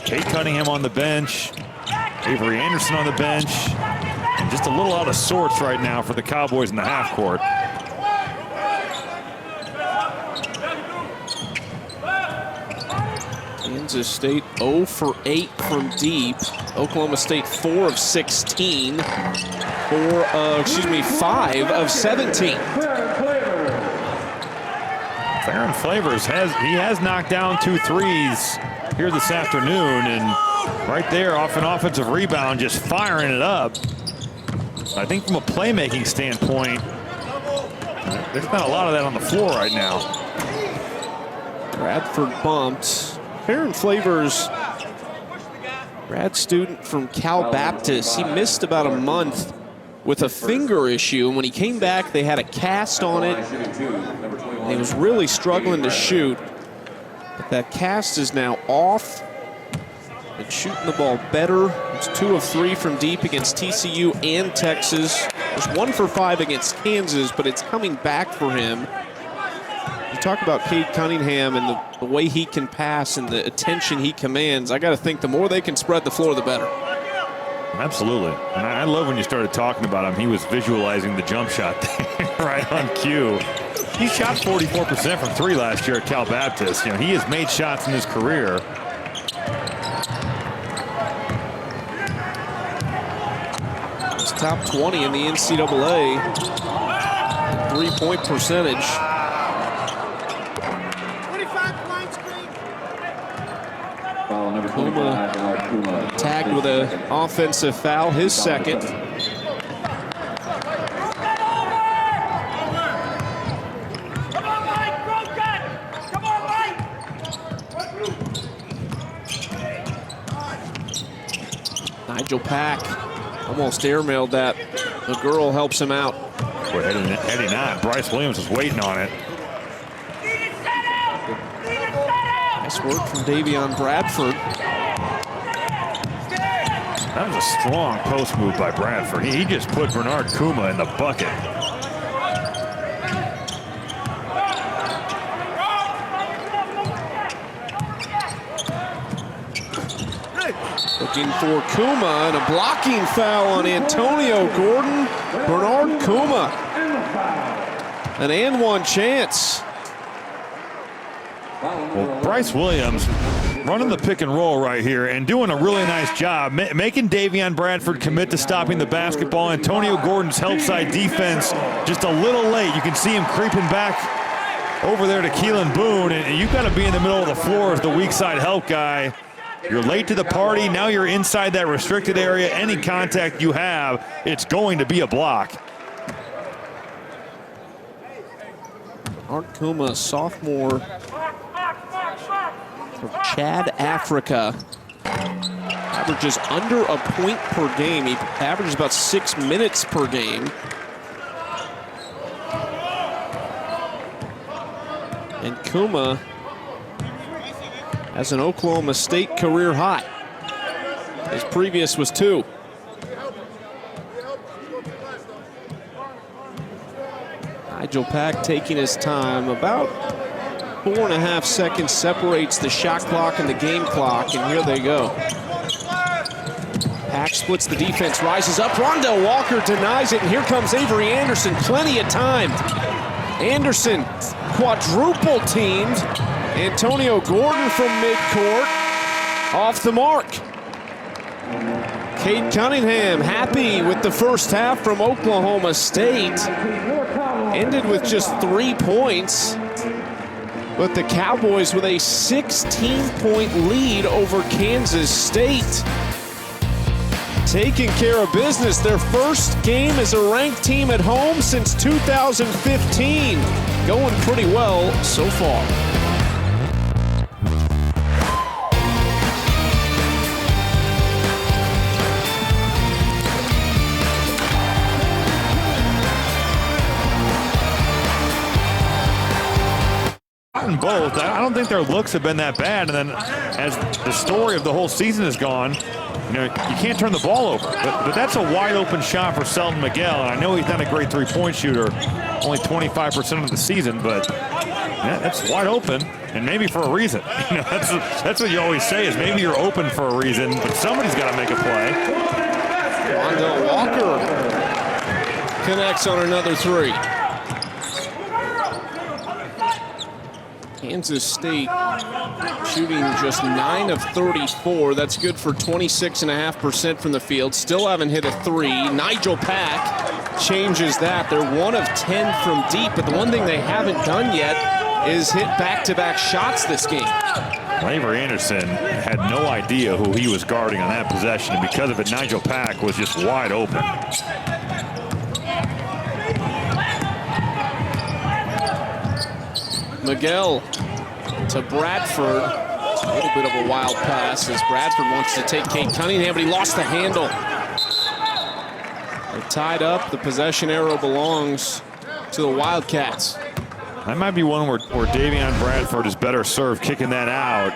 Kate Cunningham on the bench, Avery Anderson on the bench, and just a little out of sorts right now for the Cowboys in the half court. Kansas State 0 for 8 from deep. Oklahoma State 4 of 16. 5 of 17. Baron Flavors has knocked down 2 threes here this afternoon, and right there off an offensive rebound, just firing it up. I think from a playmaking standpoint, there's not a lot of that on the floor right now. Bradford bumped. Baron Flavors, grad student from Cal Baptist. He missed about a month with a finger issue, and when he came back, they had a cast on it. And he was really struggling to shoot, but that cast is now off and shooting the ball better. It's 2 of 3 from deep against TCU and Texas. It's 1 for 5 against Kansas, but it's coming back for him. You talk about Cade Cunningham and the way he can pass and the attention he commands. I got to think the more they can spread the floor, the better. Absolutely. And I love when you started talking about him, he was visualizing the jump shot there right on cue. He shot 44% from 3 last year at Cal Baptist. You know, he has made shots in his career. He's top 20 in the NCAA. 3-point percentage. Kuma tagged with an offensive foul, his second. Nigel Pack almost airmailed that. The girl helps him out. We're heading on. Bryce Williams is waiting on it. Nice work from Davion Bradford. That was a strong post move by Bradford. He just put Bernard Kuma in the bucket. Looking for Kuma, and a blocking foul on Antonio Gordon. Bernard Kuma. An and one chance. Well, Bryce Williams running the pick and roll right here and doing a really nice job, making Davion Bradford commit to stopping the basketball. Antonio Gordon's help side defense just a little late. You can see him creeping back over there to Keelan Boone, and you've got to be in the middle of the floor as the weak side help guy. You're late to the party. Now you're inside that restricted area. Any contact you have, it's going to be a block. Bernard Kuma, sophomore from Chad, Africa. Averages under a point per game. He averages about 6 minutes per game. And Kuma has an Oklahoma State career high. His previous was 2. Nigel Pack taking his time. About 4.5 seconds separates the shot clock and the game clock, and here they go. Pack splits the defense, rises up. Rondell Walker denies it, and here comes Avery Anderson. Plenty of time. Anderson quadruple teamed. Antonio Gordon from midcourt. Off the mark. Cade Cunningham happy with the first half from Oklahoma State. Ended with just 3 points. But the Cowboys with a 16-point lead over Kansas State. Taking care of business. Their first game as a ranked team at home since 2015. Going pretty well so far. both. I don't think their looks have been that bad. And then as the story of the whole season is gone, you know, you can't turn the ball over. But that's a wide open shot for Selton Miguel. And I know he's not a great three-point shooter, only 25% of the season, but yeah, that's wide open, and maybe for a reason. You know, that's what you always say is maybe you're open for a reason, but somebody's got to make a play. Wendell Walker connects on another three. Kansas State shooting just 9 of 34. That's good for 26.5% from the field. Still haven't hit a three. Nigel Pack changes that. They're 1 of 10 from deep, but the one thing they haven't done yet is hit back-to-back shots this game. Avery Anderson had no idea who he was guarding on that possession, and because of it, Nigel Pack was just wide open. Miguel to Bradford. A little bit of a wild pass as Bradford wants to take Cade Cunningham, but he lost the handle. They're tied up. The possession arrow belongs to the Wildcats. That might be one where Davion Bradford is better served kicking that out.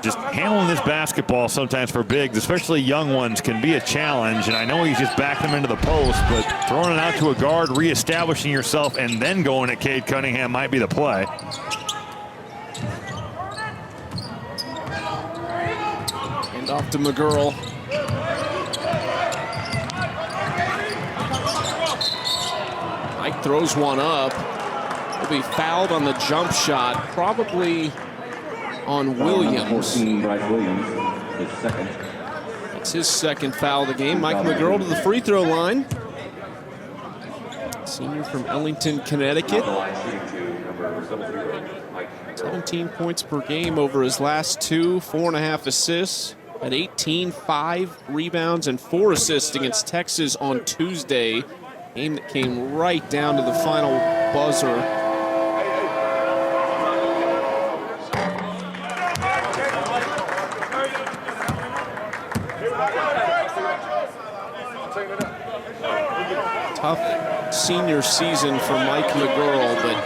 Just handling this basketball sometimes for bigs, especially young ones, can be a challenge. And I know he's just backed them into the post, but throwing it out to a guard, reestablishing yourself, and then going at Cade Cunningham might be the play. And off to McGurl. Mike throws one up. Will be fouled on the jump shot, probably on Williams. 14, Bryce Williams, his second. That's his second foul of the game. Mike McGurl to the free throw line. Senior from Ellington, Connecticut. 17 points per game over his last two, 4.5 assists. At 18, 5 rebounds and 4 assists against Texas on Tuesday. Game that came right down to the final buzzer. Tough senior season for Mike McGurl, but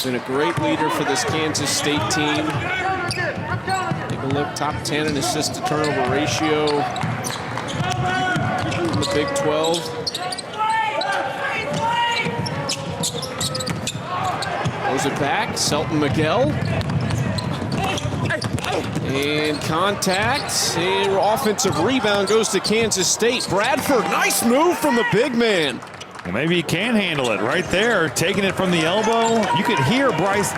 been a great leader for this Kansas State team. Take a look, top 10 in assist to turnover ratio in the Big 12. Throws it back, Selton Miguel. And contact, and offensive rebound goes to Kansas State. Bradford, nice move from the big man. Well, maybe he can handle it right there, taking it from the elbow. You could hear Bruce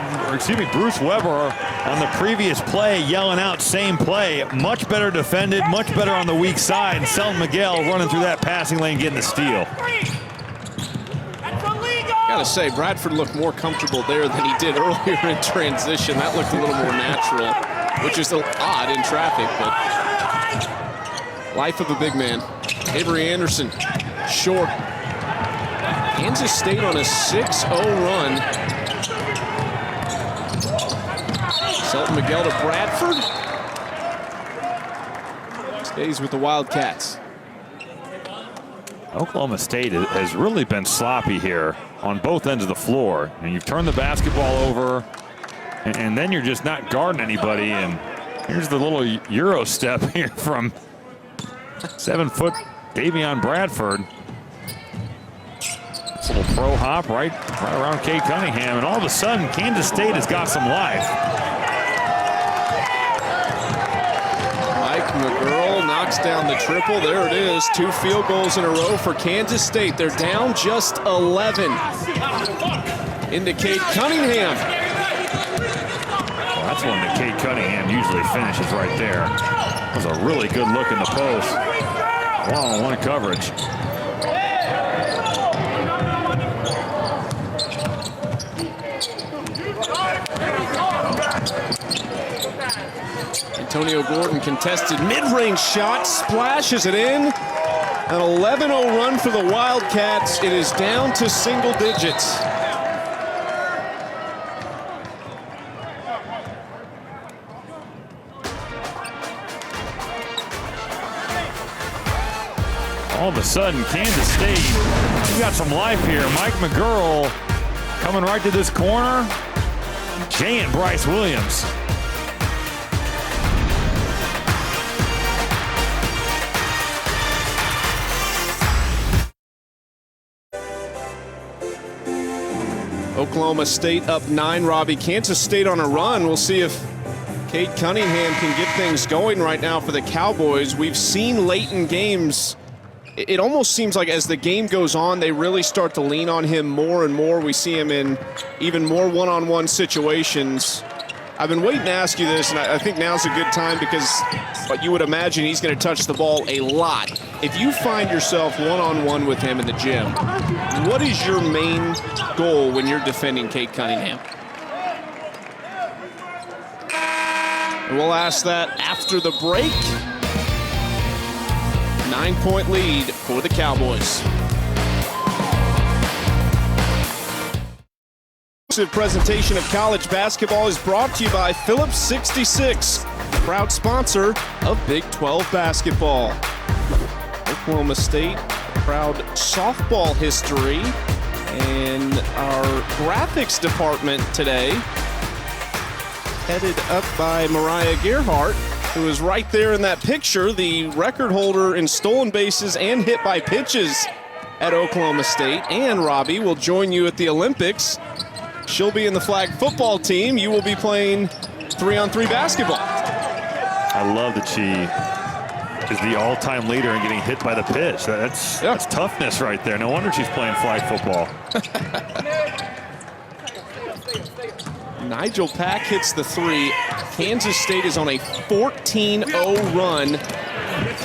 Weber on the previous play yelling out same play. Much better defended, much better on the weak side. And Selton Miguel running through that passing lane, getting the steal. Gotta say, Bradford looked more comfortable there than he did earlier in transition. That looked a little more natural, which is odd in traffic, but life of a big man. Avery Anderson, short. Kansas State on a 6-0 run. Selton Miguel to Bradford. Stays with the Wildcats. Oklahoma State has really been sloppy here on both ends of the floor. And you've turned the basketball over, and then you're just not guarding anybody. And here's the little Euro step here from 7-foot Davion Bradford. This little pro hop right around Cade Cunningham, and all of a sudden Kansas State has got some life. Mike McGurl knocks down the triple. There it is. 2 field goals in a row for Kansas State. They're down just 11. Into Cade Cunningham. Well, that's one that Cade Cunningham usually finishes right there. That was a really good look in the post. One-on-one coverage. Antonio Gordon contested mid-range shot, splashes it in. An 11-0 run for the Wildcats. It is down to single digits. All of a sudden, Kansas State, you got some life here. Mike McGurl coming right to this corner. Jay and Bryce Williams. Oklahoma State up 9, Robbie. Kansas State on a run. We'll see if Cade Cunningham can get things going right now for the Cowboys. We've seen late in games, it almost seems like as the game goes on, they really start to lean on him more and more. We see him in even more one-on-one situations. I've been waiting to ask you this, and I think now's a good time because you would imagine he's going to touch the ball a lot. If you find yourself one-on-one with him in the gym, what is your main goal when you're defending Cade Cunningham? And we'll ask that after the break. 9-point lead for the Cowboys. Presentation of college basketball is brought to you by Phillips 66, proud sponsor of Big 12 basketball. Oklahoma State, proud softball history, and our graphics department today, headed up by Mariah Gerhardt, who is right there in that picture, the record holder in stolen bases and hit by pitches at Oklahoma State. And Robbie will join you at the Olympics. She'll be in the flag football team. You will be playing 3-on-3 basketball. I love that she is the all-time leader in getting hit by the pitch. That's toughness right there. No wonder she's playing flag football. Nigel Pack hits the 3. Kansas State is on a 14-0 run.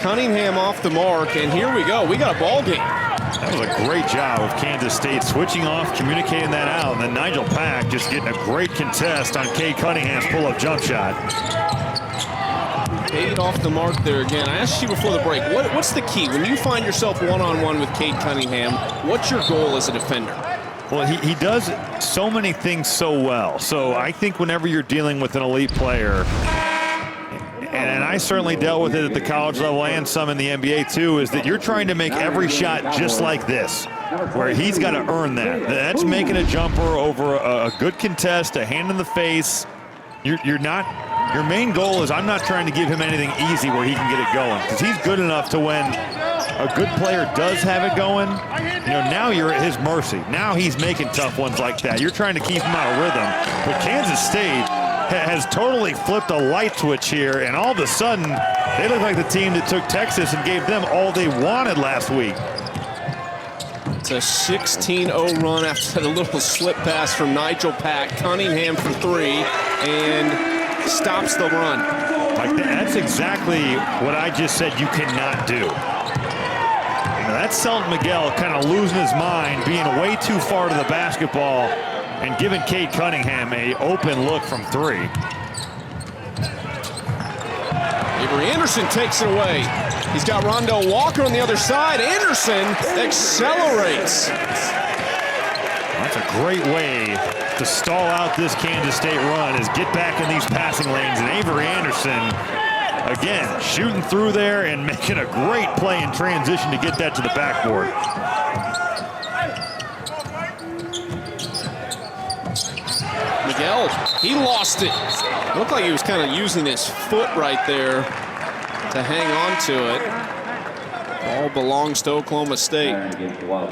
Cunningham off the mark, and here we go. We got a ball game. That was a great job of Kansas State switching off, communicating that out, and then Nigel Pack just getting a great contest on Cade Cunningham's pull-up jump shot. Cade off the mark there again. I asked you before the break, what's the key? When you find yourself one-on-one with Cade Cunningham, what's your goal as a defender? Well, he does so many things so well. So I think whenever you're dealing with an elite player, and I certainly dealt with it at the college level and some in the NBA too, is that you're trying to make every shot just like this, where he's got to earn that. That's making a jumper over a good contest, a hand in the face. You're not. Your main goal is I'm not trying to give him anything easy where he can get it going, because he's good enough to when a good player does have it going, now you're at his mercy. Now he's making tough ones like that. You're trying to keep him out of rhythm. But Kansas State has totally flipped a light switch here, and all of a sudden, they look like the team that took Texas and gave them all they wanted last week. It's a 16-0 run after the little slip pass from Nigel Pack. Cunningham for 3, and stops the run. That's exactly what I just said you cannot do. That's Selton Miguel kind of losing his mind, being way too far to the basketball and giving Cade Cunningham an open look from 3. Avery Anderson takes it away. He's got Rondell Walker on the other side. Anderson accelerates. That's a great way to stall out this Kansas State run, is get back in these passing lanes. And Avery Anderson, again, shooting through there and making a great play in transition to get that to the backboard. Miguel, he lost it. Looked like he was kind of using his foot right there to hang on to it. Ball belongs to Oklahoma State. Well,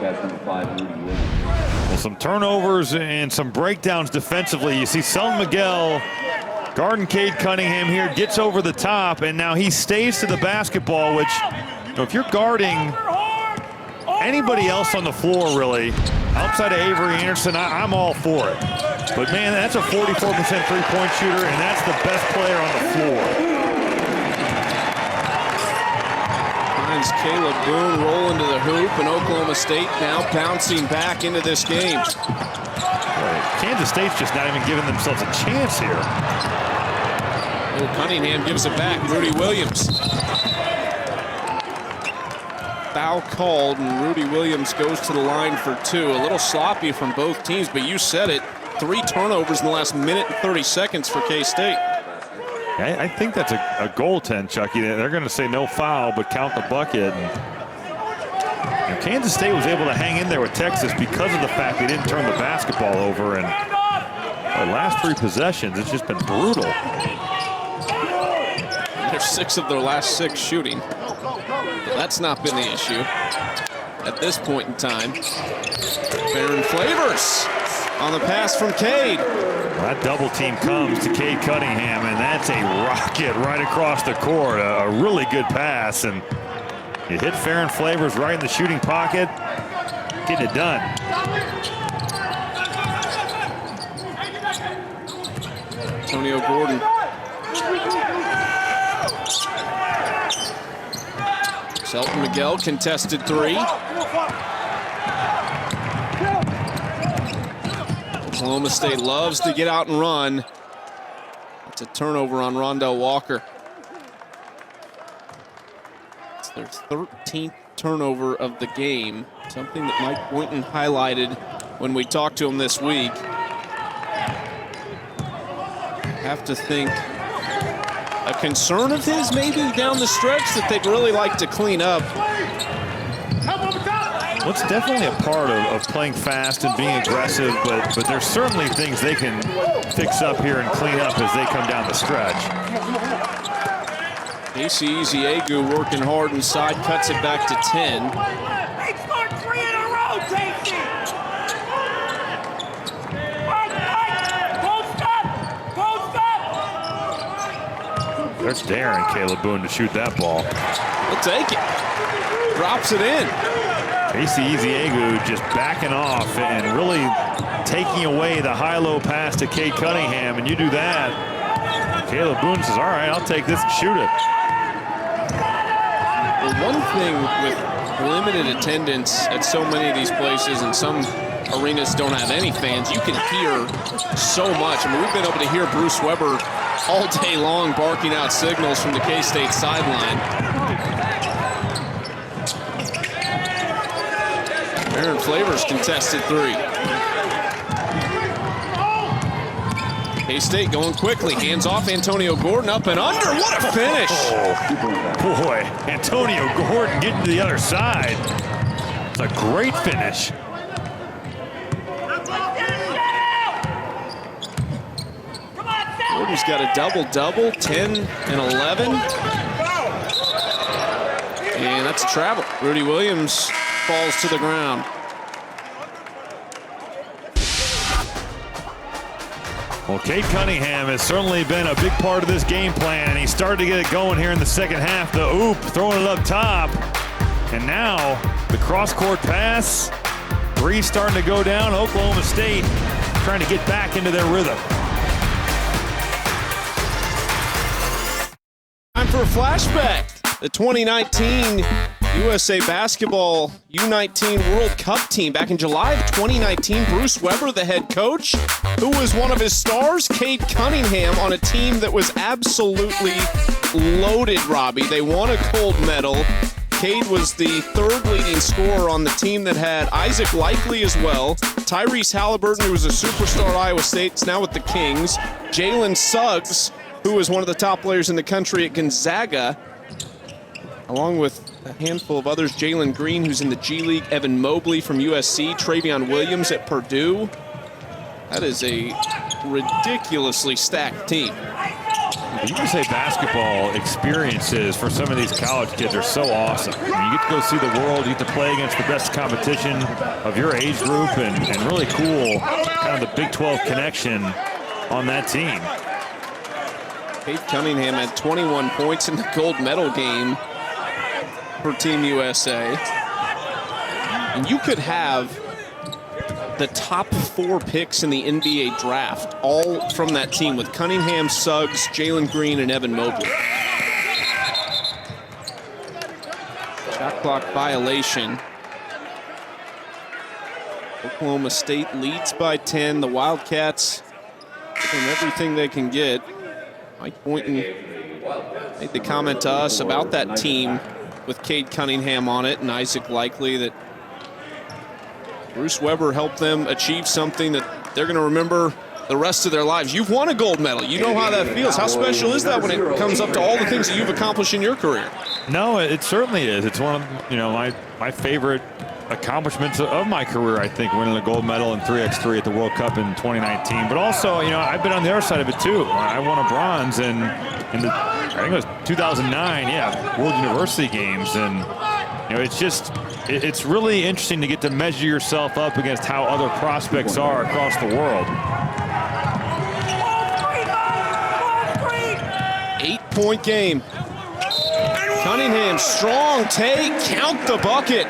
some turnovers and some breakdowns defensively. You see Selton Miguel guarding Cade Cunningham here, gets over the top, and now he stays to the basketball, which, if you're guarding anybody else on the floor, really, outside of Avery Anderson, I'm all for it. But, man, that's a 44% three-point shooter, and that's the best player on the floor. Finds Caleb Boone rolling to the hoop, and Oklahoma State now bouncing back into this game. Kansas State's just not even giving themselves a chance here. Cunningham gives it back. Rudy Williams. Foul called, and Rudy Williams goes to the line for 2. A little sloppy from both teams, but you said it. 3 turnovers in the last minute and 30 seconds for K-State. I think that's a goaltend, Chucky. They're going to say no foul, but count the bucket. And Kansas State was able to hang in there with Texas because of the fact they didn't turn the basketball over. And Our last 3 possessions, it's just been brutal. They're 6 of their last 6 shooting. But that's not been the issue at this point in time. Baron Flavors on the pass from Cade. That double team comes to Cade Cunningham, and that's a rocket right across the court. A really good pass, and you hit Farron Flavors right in the shooting pocket, getting it done. Antonio Gordon. Selton Miguel contested 3. Oklahoma State loves to get out and run. It's a turnover on Rondell Walker. It's their 13th turnover of the game, something that Mike Boynton highlighted when we talked to him this week. Have to think a concern of his maybe down the stretch that they'd really like to clean up. Well, it's definitely a part of playing fast and being aggressive, but there's certainly things they can fix up here and clean up as they come down the stretch. AC Eziagu working hard inside, cuts it back to 10. They scored 3 in a row, JC! Don't stop! There's daring Caleb Boone to shoot that ball. He'll take it. Drops it in. AC Eziagu just backing off and really taking away the high-low pass to Cade Cunningham, and you do that, Caleb Boone says, all right, I'll take this and shoot it. Well, one thing with limited attendance at so many of these places, and some arenas don't have any fans, you can hear so much. I mean, we've been able to hear Bruce Weber all day long barking out signals from the K-State sideline. Baron Flavors contested 3. K-State going quickly. Hands off Antonio Gordon, up and under. What a finish! Oh, boy, Antonio Gordon getting to the other side. It's a great finish. Gordon's got a double-double, 10 and 11. And that's a travel. Rudy Williams falls to the ground. Well, Cade Cunningham has certainly been a big part of this game plan, and he started to get it going here in the second half. The oop, throwing it up top. And now the cross-court pass. 3 starting to go down. Oklahoma State trying to get back into their rhythm. Time for a flashback. The 2019 USA Basketball U19 World Cup team. Back in July of 2019, Bruce Weber, the head coach, who was one of his stars, Cade Cunningham, on a team that was absolutely loaded, Robbie. They won a gold medal. Cade was the 3rd leading scorer on the team that had Isaac Likely as well. Tyrese Halliburton, who was a superstar at Iowa State, is now with the Kings. Jalen Suggs, who was one of the top players in the country at Gonzaga, along with a handful of others. Jalen Green, who's in the G League. Evan Mobley from USC. Travion Williams at Purdue. That is a ridiculously stacked team. You can say basketball experiences for some of these college kids are so awesome. I mean, you get to go see the world, you get to play against the best competition of your age group, and really cool kind of the Big 12 connection on that team. Cade Cunningham had 21 points in the gold medal game for Team USA. And you could have the top 4 picks in the NBA draft, all from that team, with Cunningham, Suggs, Jalen Green, and Evan Mobley. Shot clock violation. Oklahoma State leads by 10. The Wildcats doing everything they can get. Mike Boynton made the comment to us about that team with Cade Cunningham on it and Isaac Likely, that Bruce Weber helped them achieve something that they're going to remember the rest of their lives. You've won a gold medal. You know how that feels. How special is that when it comes up to all the things that you've accomplished in your career? No, it certainly is. It's one of my favorite accomplishments of my career, I think, winning a gold medal in 3x3 at the World Cup in 2019. But also, I've been on the other side of it too. I won a bronze in the, I think it was 2009, World University Games. And it's really interesting to get to measure yourself up against how other prospects are across the world. 8-point game. Cunningham, strong take, count the bucket.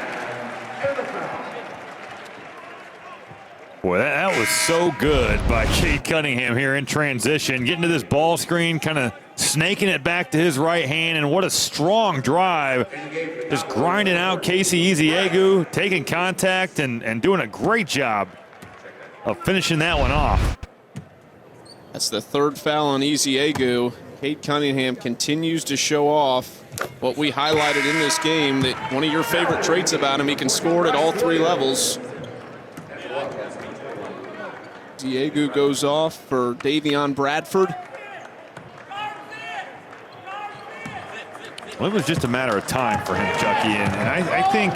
Boy, that was so good by Cade Cunningham here in transition, getting to this ball screen, kind of snaking it back to his right hand, and what a strong drive. Just grinding out Casey Eziegu, taking contact and doing a great job of finishing that one off. That's the third foul on Eziegu. Cade Cunningham continues to show off what we highlighted in this game, that one of your favorite traits about him, he can score at all three levels. Eziegu goes off for Davion Bradford. Well, it was just a matter of time for him, Chucky, and I think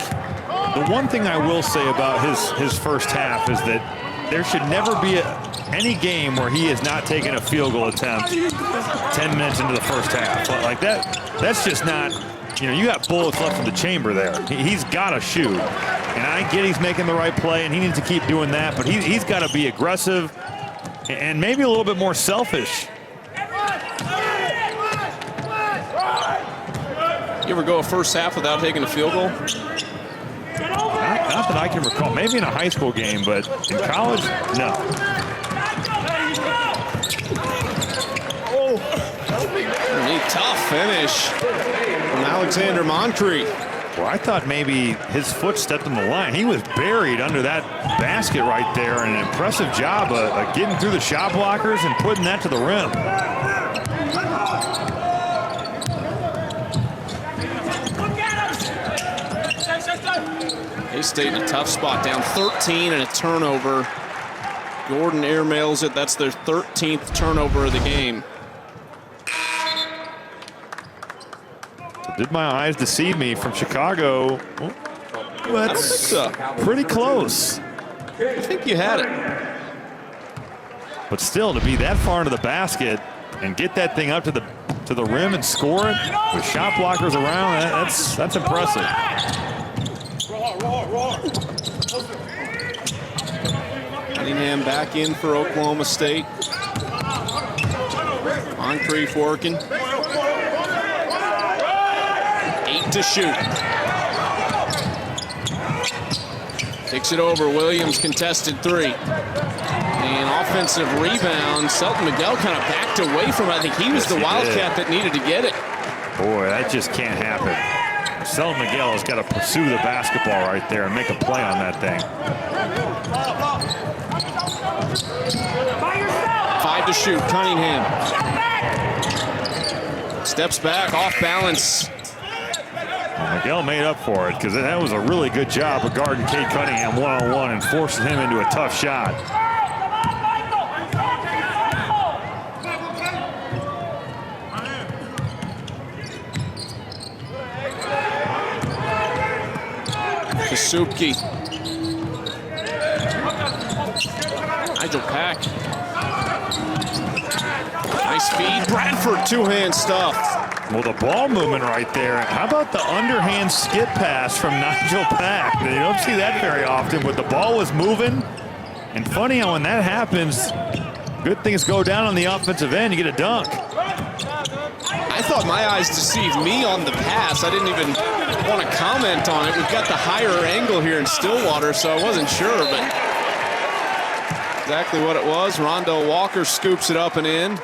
the one thing I will say about his first half is that there should never be any game where he has not taken a field goal attempt 10 minutes into the first half. But like that's just not, you got bullets left in the chamber there. He's got to shoot. And I get he's making the right play, and he needs to keep doing that, but he's got to be aggressive and maybe a little bit more selfish. You ever go a first half without taking a field goal? Not that I can recall. Maybe in a high school game, but in college, no. Tough finish from Alexander Moncrief. Well, I thought maybe his foot stepped on the line. He was buried under that basket right there, and an impressive job of getting through the shot blockers and putting that to the rim. K-State in a tough spot, down 13 and a turnover. Gordon airmails it. That's their 13th turnover of the game. Did my eyes deceive me from Chicago? Well, that's pretty close. I think you had it. But still, to be that far into the basket and get that thing up to the rim and score it with shot blockers around, that's impressive. Cunningham back in for Oklahoma State. Moncrief working. 8 to shoot. Takes it over. Williams contested three. And offensive rebound. Selton Miguel kind of backed away from it. I think he was the Wildcat that needed to get it. Boy, that just can't happen. Selton Miguel has got to pursue the basketball right there and make a play on that thing. 5 to shoot. Cunningham steps back, off balance. Well, Miguel made up for it because that was a really good job of guarding Cade Cunningham one-on-one and forcing him into a tough shot. Kasubke. Nigel Pack. Nice feed. Bradford, two-hand stuff. Well, the ball movement right there. How about the underhand skip pass from Nigel Pack? You don't see that very often, but the ball was moving. And funny how when that happens, good things go down on the offensive end. You get a dunk. I thought my eyes deceived me on the pass. I didn't even want to comment on it. We've got the higher angle here in Stillwater, so I wasn't sure, but exactly what it was. Rondell Walker scoops it up and in.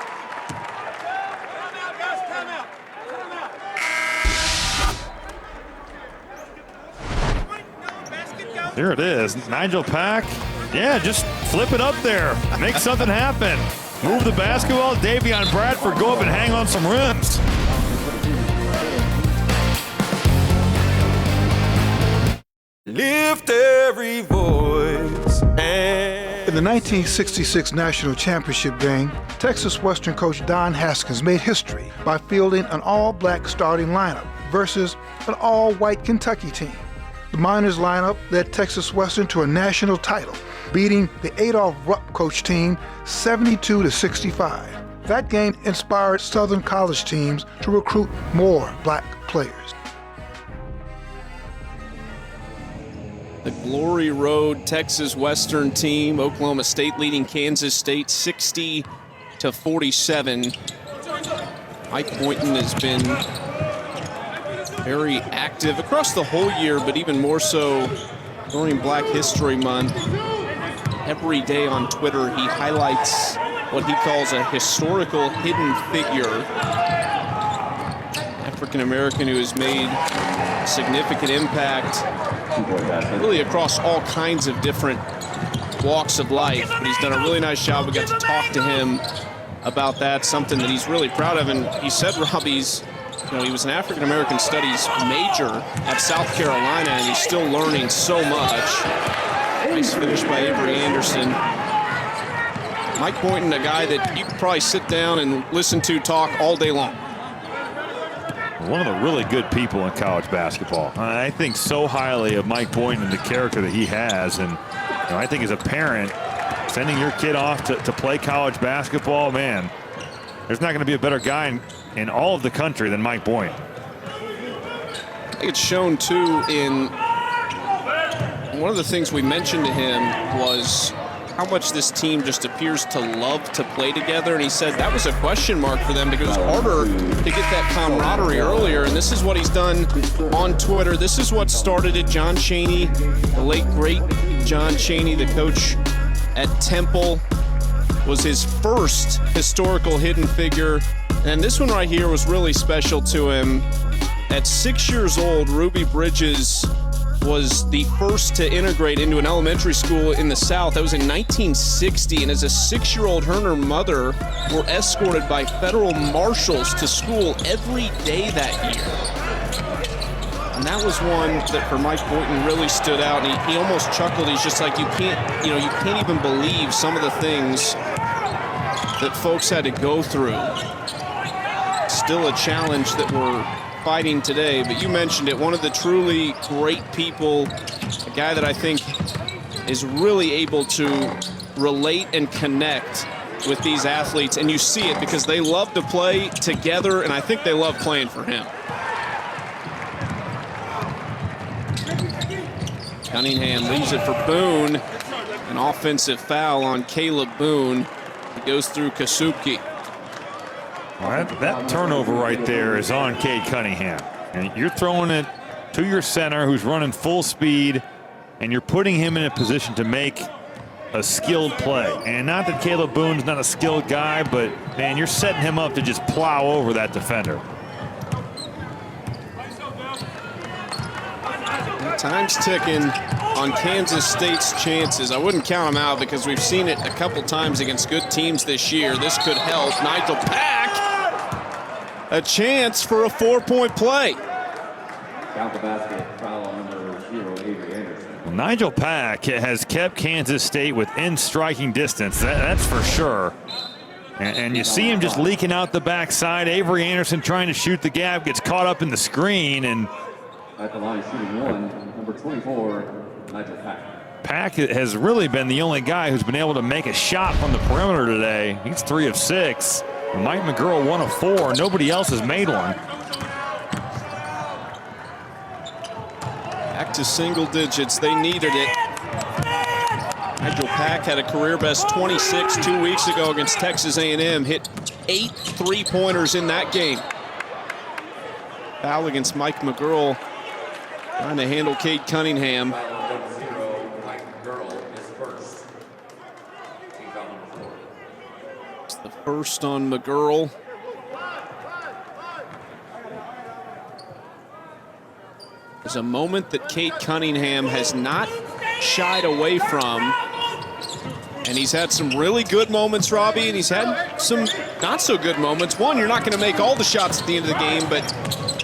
There it is. Nigel Pack. Yeah, just flip it up there. Make something happen. Move the basketball. Davion Bradford, go up and hang on some rims. Lift every voice and In the 1966 National Championship game, Texas Western coach Don Haskins made history by fielding an all-black starting lineup versus an all-white Kentucky team. The Miners lineup led Texas Western to a national title, beating the Adolph Rupp coach team 72-65. That game inspired Southern college teams to recruit more black players. The Glory Road Texas Western team, Oklahoma State leading Kansas State 60-47. Mike Boynton has been very active across the whole year, but even more so during Black History Month. Every day on Twitter, he highlights what he calls a historical hidden figure. African-American who has made significant impact really across all kinds of different walks of life. But he's done a really nice job. We got to talk to him about that, something that he's really proud of. And he said, Rob, he was an African-American studies major at South Carolina, and he's still learning so much. Nice finish by Avery Anderson. Mike Boynton, a guy that you could probably sit down and listen to talk all day long. One of the really good people in college basketball. I think so highly of Mike Boynton and the character that he has. And I think as a parent, sending your kid off to play college basketball, man, there's not going to be a better guy in all of the country than Mike Boynton. I think it's shown, too, in one of the things we mentioned to him was how much this team just appears to love to play together. And he said that was a question mark for them because it was harder to get that camaraderie earlier. And this is what he's done on Twitter. This is what started it. John Chaney, the late, great John Chaney, the coach at Temple, was his first historical hidden figure. And this one right here was really special to him. At 6 years old, Ruby Bridges was the first to integrate into an elementary school in the South. That was in 1960, and as a 6-year-old, her and her mother were escorted by federal marshals to school every day that year. And that was one that for Mike Boynton really stood out, and he almost chuckled. He's just like, you can't even believe some of the things that folks had to go through. Still a challenge that we're fighting today, but you mentioned it, one of the truly great people, a guy that I think is really able to relate and connect with these athletes, and you see it because they love to play together, and I think they love playing for him. Cunningham leaves it for Boone. An offensive foul on Caleb Boone. He goes through Kasubke. All right, that turnover right there is on Cade Cunningham. And you're throwing it to your center who's running full speed, and you're putting him in a position to make a skilled play. And not that Caleb Boone's not a skilled guy, but, man, you're setting him up to just plow over that defender. Time's ticking on Kansas State's chances. I wouldn't count them out because we've seen it a couple times against good teams this year. This could help. Nigel Pack, a chance for a 4-point play. Count the basket, foul on number 0, Avery Anderson. Well, Nigel Pack has kept Kansas State within striking distance. That's for sure. And you see him just leaking out the backside. Avery Anderson trying to shoot the gap, gets caught up in the screen, and at the line shooting one, number 24, Nigel Pack. Pack has really been the only guy who's been able to make a shot from the perimeter today. He's 3 of 6. Mike McGurl 1 of 4. Nobody else has made one. Back to single digits. They needed it. Nigel Pack had a career best 26 2 weeks ago against Texas A&M. Hit 8 3-pointers in that game. Foul against Mike McGurl. Trying to handle Cade Cunningham. It's the first on McGurl. There's a moment that Cade Cunningham has not shied away from. And he's had some really good moments, Robbie, and he's had some not so good moments. One, you're not going to make all the shots at the end of the game, but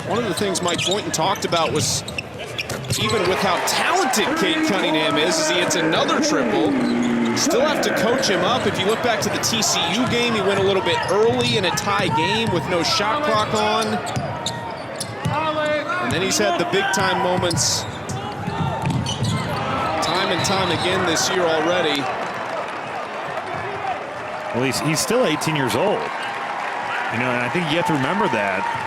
one of the things Mike Boynton talked about was even with how talented Cade Cunningham is he hits another triple. Still have to coach him up. If you look back to the TCU game, he went a little bit early in a tie game with no shot clock on. And then he's had the big-time moments time and time again this year already. Well, he's still 18 years old. You know, and I think you have to remember that.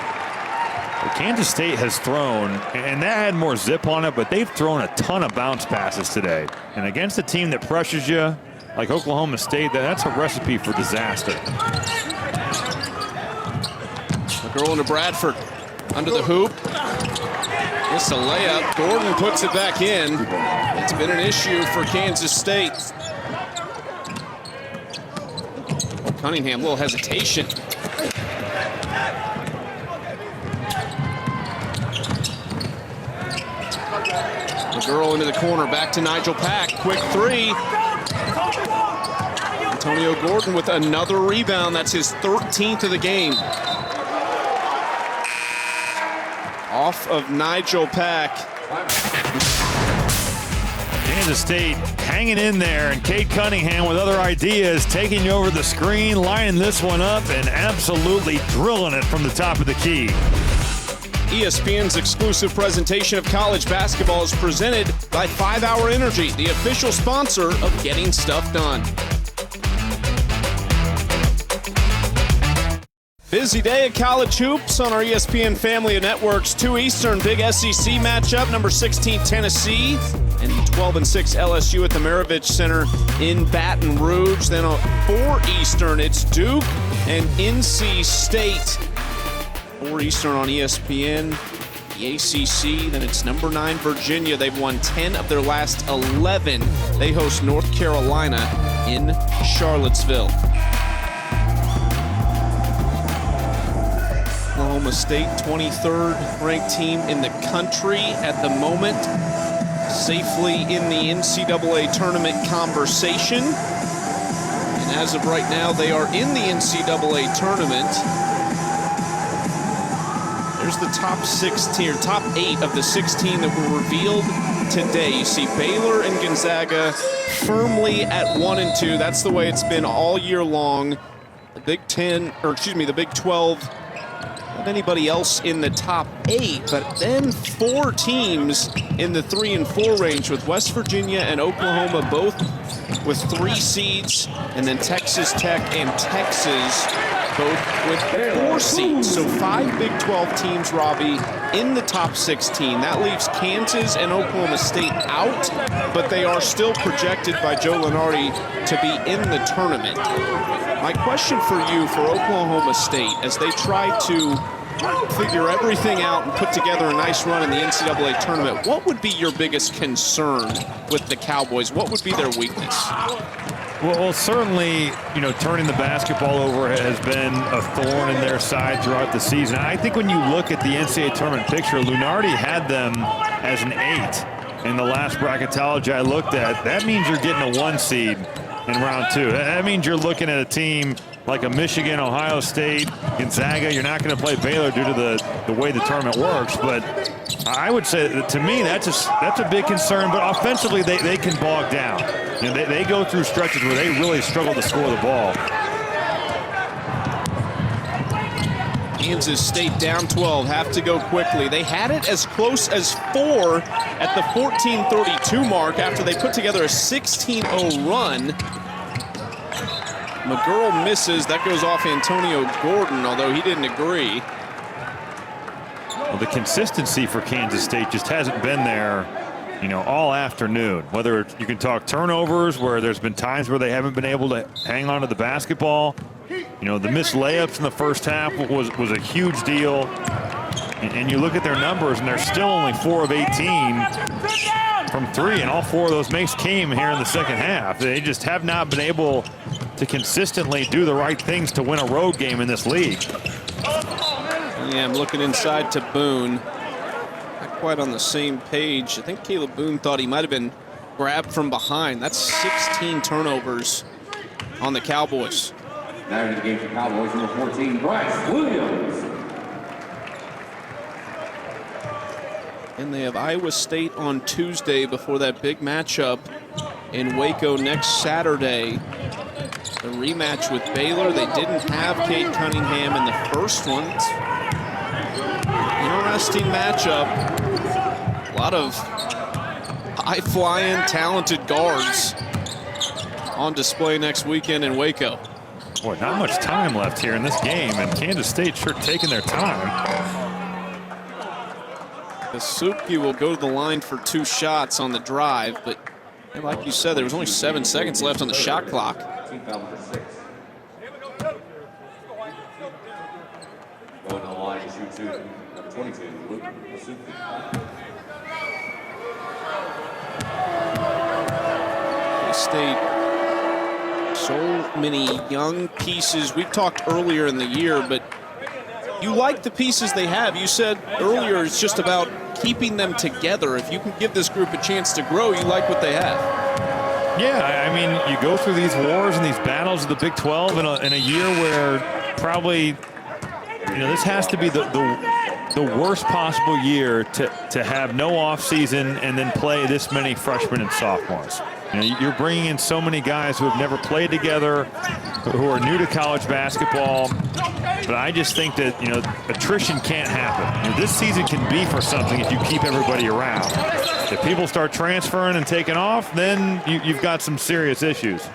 Kansas State has thrown, and that had more zip on it, but they've thrown a ton of bounce passes today. And against a team that pressures you, like Oklahoma State, that's a recipe for disaster. McGurl into Bradford, under the hoop. It's a layup. Gordon puts it back in. It's been an issue for Kansas State. Cunningham, a little hesitation. McGurl into the corner, back to Nigel Pack. Quick three. Antonio Gordon with another rebound. That's his 13th of the game. Off of Nigel Pack. Kansas State hanging in there, and Cade Cunningham with other ideas, taking you over the screen, lining this one up, and absolutely drilling it from the top of the key. ESPN's exclusive presentation of college basketball is presented by 5 Hour Energy, the official sponsor of Getting Stuff Done. Busy day at college hoops on our ESPN family of networks. 2 Eastern, big SEC matchup, number 16 Tennessee and 12-6 LSU at the Maravich Center in Baton Rouge. Then on 4 Eastern, it's Duke and NC State. 4 Eastern on ESPN, the ACC. Then it's number 9 Virginia. They've won 10 of their last 11. They host North Carolina in Charlottesville. Oklahoma State, 23rd ranked team in the country at the moment, safely in the NCAA tournament conversation. And as of right now, they are in the NCAA tournament. There's the top 16, or top 8 of the 16 that were revealed today. You see Baylor and Gonzaga firmly at 1 and 2. That's the way it's been all year long. The Big 12. Not anybody else in the top 8, but then 4 teams in the 3 and 4 range, with West Virginia and Oklahoma both with 3 seeds, and then Texas Tech and Texas both with 4 seeds. So 5 Big 12 teams, Robbie, in the top 16. That leaves Kansas and Oklahoma State out, but they are still projected by Joe Lunardi to be in the tournament. My question for you for Oklahoma State, as they try to figure everything out and put together a nice run in the NCAA tournament, what would be your biggest concern with the Cowboys? What would be their weakness? Well, certainly, you know, turning the basketball over has been a thorn in their side throughout the season. I think when you look at the NCAA tournament picture, Lunardi had them as an 8 in the last bracketology I looked at. That means you're getting a 1 seed in round 2. That means you're looking at a team like a Michigan, Ohio State, Gonzaga. You're not going to play Baylor due to the way the tournament works. But I would say that, to me, that's a big concern. But offensively, they can bog down. You know, they go through stretches where they really struggle to score the ball. Kansas State down 12, have to go quickly. They had it as close as 4 at the 14:32 mark after they put together a 16-0 run. McGurl misses. That goes off Antonio Gordon, although he didn't agree. Well, the consistency for Kansas State just hasn't been there, you know, all afternoon. Whether you can talk turnovers, where there's been times where they haven't been able to hang on to the basketball. You know, the missed layups in the first half was a huge deal. And you look at their numbers, and they're still only 4 of 18 from 3, and all 4 of those makes came here in the second half. They just have not been able to consistently do the right things to win a road game in this league. Yeah, I'm looking inside to Boone. Not quite on the same page. I think Caleb Boone thought he might have been grabbed from behind. That's 16 turnovers on the Cowboys. Now in the game for Cowboys, number 14, Bryce Williams. And they have Iowa State on Tuesday before that big matchup in Waco next Saturday. The rematch with Baylor. They didn't have Cade Cunningham in the first one. Interesting matchup. A lot of high-flying, talented guards on display next weekend in Waco. Boy, not much time left here in this game, and Kansas State sure taking their time. Kasubke will go to the line for 2 shots on the drive, but like you said, there was only 7 seconds left on the shot clock. Going to the line to shoot 2. Number 22, Luke Kasubke. State, so many young pieces. We've talked earlier in the year, but you like the pieces they have. You said earlier it's just about keeping them together. If you can give this group a chance to grow, you like what they have. Yeah, I mean, you go through these wars and these battles of the Big 12 in a year where probably, this has to be the worst possible year to have no offseason and then play this many freshmen and sophomores. You're bringing in so many guys who have never played together, who are new to college basketball. But I just think that, attrition can't happen. This season can be for something if you keep everybody around. If people start transferring and taking off, then you've got some serious issues.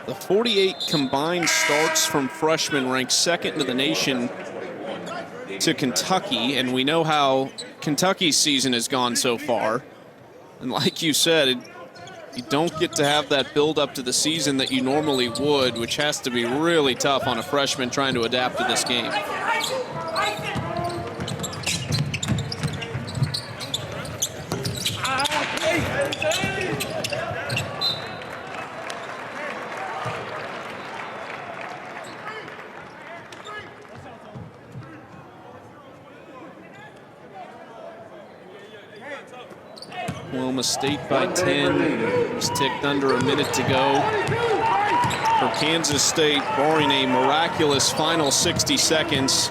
The 48 combined starts from freshmen ranked second in the nation to Kentucky, and we know how Kentucky's season has gone so far. And like you said, you don't get to have that build up to the season that you normally would, which has to be really tough on a freshman trying to adapt to this game. Oklahoma State by 10. Just ticked under a minute to go. For Kansas State, barring a miraculous final 60 seconds,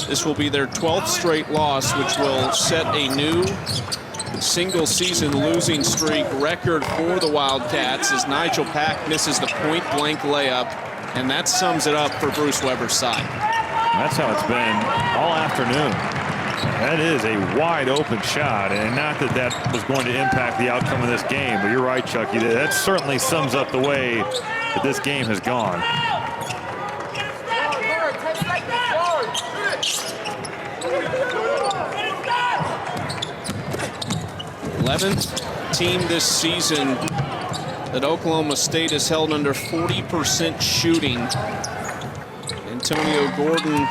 this will be their 12th straight loss, which will set a new single-season losing streak record for the Wildcats as Nigel Pack misses the point-blank layup, and that sums it up for Bruce Weber's side. That's how it's been all afternoon. That is a wide open shot, and not that was going to impact the outcome of this game, but you're right, Chucky. That certainly sums up the way that this game has gone. 11th team this season that Oklahoma State has held under 40% shooting. Antonio Gordon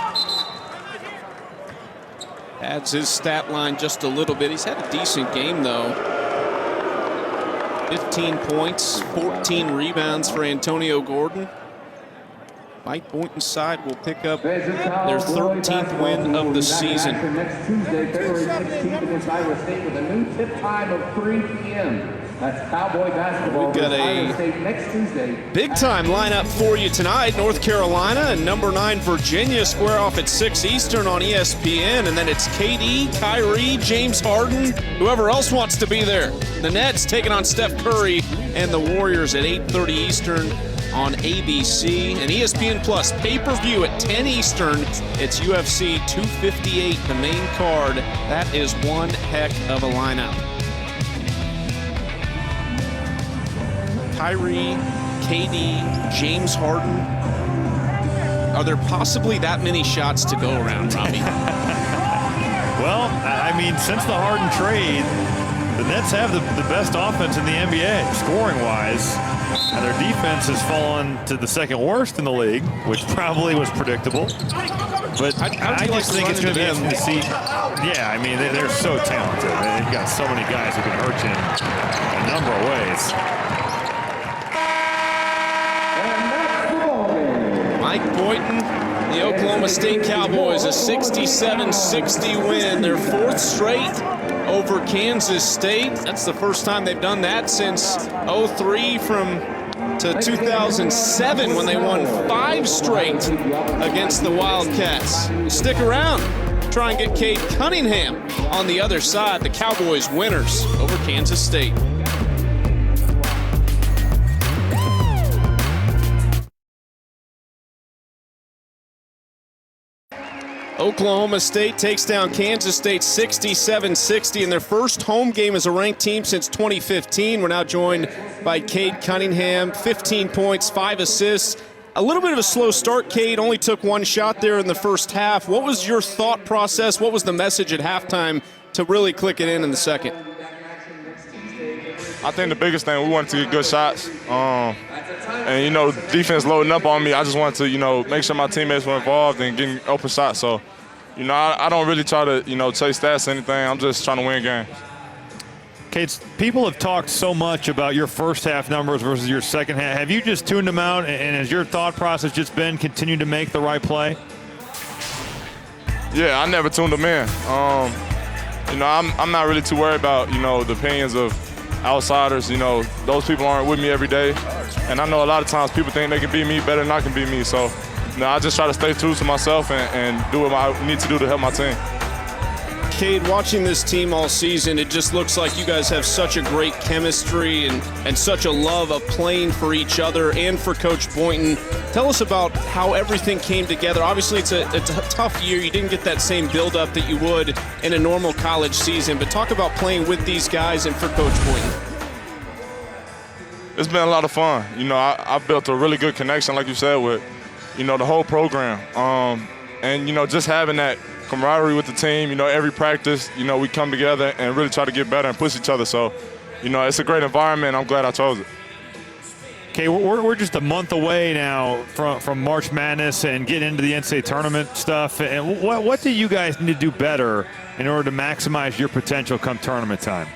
adds his stat line just a little bit. He's had a decent game, though. 15 points, 14 rebounds for Antonio Gordon. Mike Boynton's side will pick up their 13th win of the season. Next Tuesday, February 16th against Iowa State with a new tip time of 3 p.m. That's Cowboy basketball. We've got a next Tuesday. big-time lineup for you tonight. North Carolina and number 9 Virginia square off at 6 Eastern on ESPN, and then it's KD, Kyrie, James Harden, whoever else wants to be there. The Nets taking on Steph Curry and the Warriors at 8:30 Eastern on ABC, and ESPN Plus pay-per-view at 10 Eastern. It's UFC 258, the main card. That is one heck of a lineup. Kyrie, KD, James Harden. Are there possibly that many shots to go around, Robbie? Well, I mean, since the Harden trade, the Nets have the best offense in the NBA, scoring-wise. And their defense has fallen to the second worst in the league, which probably was predictable. But I just think it's going to be interesting to see. Yeah, I mean, they're so talented. They've got so many guys who can hurt you in a number of ways. Mike Boynton, the Oklahoma State Cowboys, a 67-60 win, their 4th straight over Kansas State. That's the first time they've done that since 03 to 2007 when they won 5 straight against the Wildcats. Stick around. Try and get Cade Cunningham on the other side. The Cowboys winners over Kansas State. Oklahoma State takes down Kansas State 67-60 in their first home game as a ranked team since 2015. We're now joined by Cade Cunningham, 15 points, 5 assists. A little bit of a slow start, Cade. Only took one shot there in the first half. What was your thought process? What was the message at halftime to really click it in the second? I think the biggest thing, we wanted to get good shots. And, defense loading up on me. I just wanted to, make sure my teammates were involved and getting open shots. So, I don't really try to, chase stats or anything. I'm just trying to win games. Cade, people have talked so much about your first half numbers versus your second half. Have you just tuned them out, and has your thought process just been continue to make the right play? Yeah, I never tuned them in. I'm not really too worried about, the opinions of outsiders. Those people aren't with me every day. And I know a lot of times people think they can beat me better than I can beat me. So, I just try to stay true to myself and do what I need to do to help my team. Cade, watching this team all season, it just looks like you guys have such a great chemistry and such a love of playing for each other and for Coach Boynton. Tell us about how everything came together. Obviously, it's a tough year. You didn't get that same build-up that you would in a normal college season. But talk about playing with these guys and for Coach Boynton. It's been a lot of fun. I built a really good connection, like you said, with, the whole program. And, just having that camaraderie with the team, every practice, we come together and really try to get better and push each other. So, it's a great environment. I'm glad I chose it. Okay, we're just a month away now from March Madness and getting into the NCAA tournament stuff. And what do you guys need to do better in order to maximize your potential come tournament time?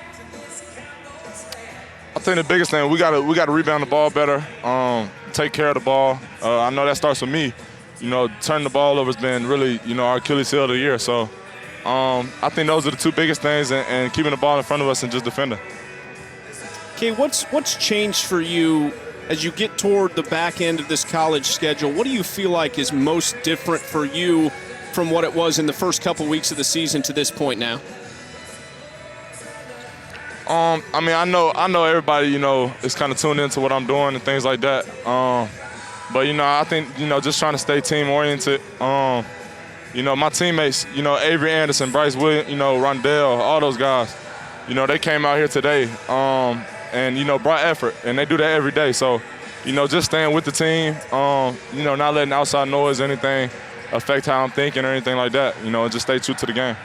I think the biggest thing, we got to rebound the ball better, take care of the ball. I know that starts with me. Turning the ball over has been really, our Achilles heel of the year. So I think those are the two biggest things, and keeping the ball in front of us and just defending. Okay, what's changed for you as you get toward the back end of this college schedule? What do you feel like is most different for you from what it was in the first couple weeks of the season to this point now? I know everybody, is kind of tuned into what I'm doing and things like that. But, I think, just trying to stay team-oriented. My teammates, Avery Anderson, Bryce Williams, Rondell, all those guys, they came out here today and, brought effort, and they do that every day. So, just staying with the team, not letting outside noise or anything affect how I'm thinking or anything like that, and just stay true to the game.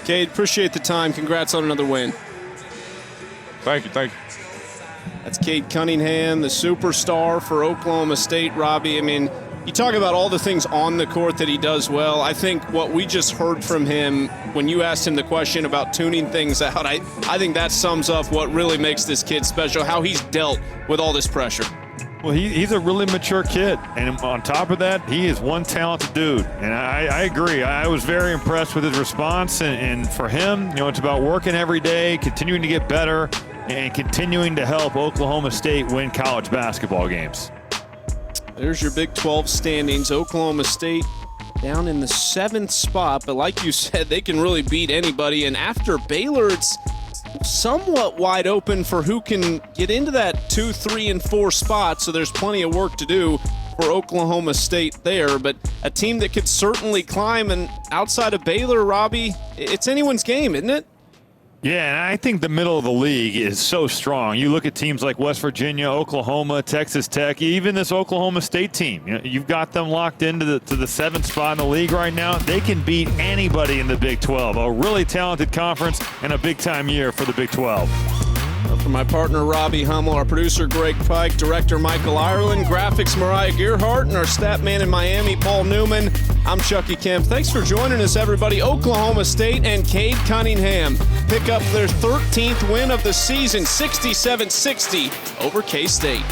Cade, appreciate the time. Congrats on another win. Thank you. That's Cade Cunningham, the superstar for Oklahoma State. Robbie, you talk about all the things on the court that he does well. I think what we just heard from him when you asked him the question about tuning things out, I think that sums up what really makes this kid special, how he's dealt with all this pressure. Well, he's a really mature kid, and on top of that, he is one talented dude. And I agree. I was very impressed with his response, and for him, it's about working every day, continuing to get better, and continuing to help Oklahoma State win college basketball games. There's your Big 12 standings. Oklahoma State down in the 7th spot, but like you said, they can really beat anybody. And after Baylor, it's somewhat wide open for who can get into that 2, 3, and 4 spot, so there's plenty of work to do for Oklahoma State there. But a team that could certainly climb, and outside of Baylor, Robbie, it's anyone's game, isn't it? Yeah, and I think the middle of the league is so strong. You look at teams like West Virginia, Oklahoma, Texas Tech, even this Oklahoma State team. You've got them locked into the 7th spot in the league right now. They can beat anybody in the Big 12. A really talented conference and a big-time year for the Big 12. For my partner, Robbie Hummel, our producer, Greg Pike, director, Michael Ireland, graphics, Mariah Gearhart, and our stat man in Miami, Paul Newman, I'm Chucky Kemp. Thanks for joining us, everybody. Oklahoma State and Cade Cunningham pick up their 13th win of the season, 67-60 over K-State.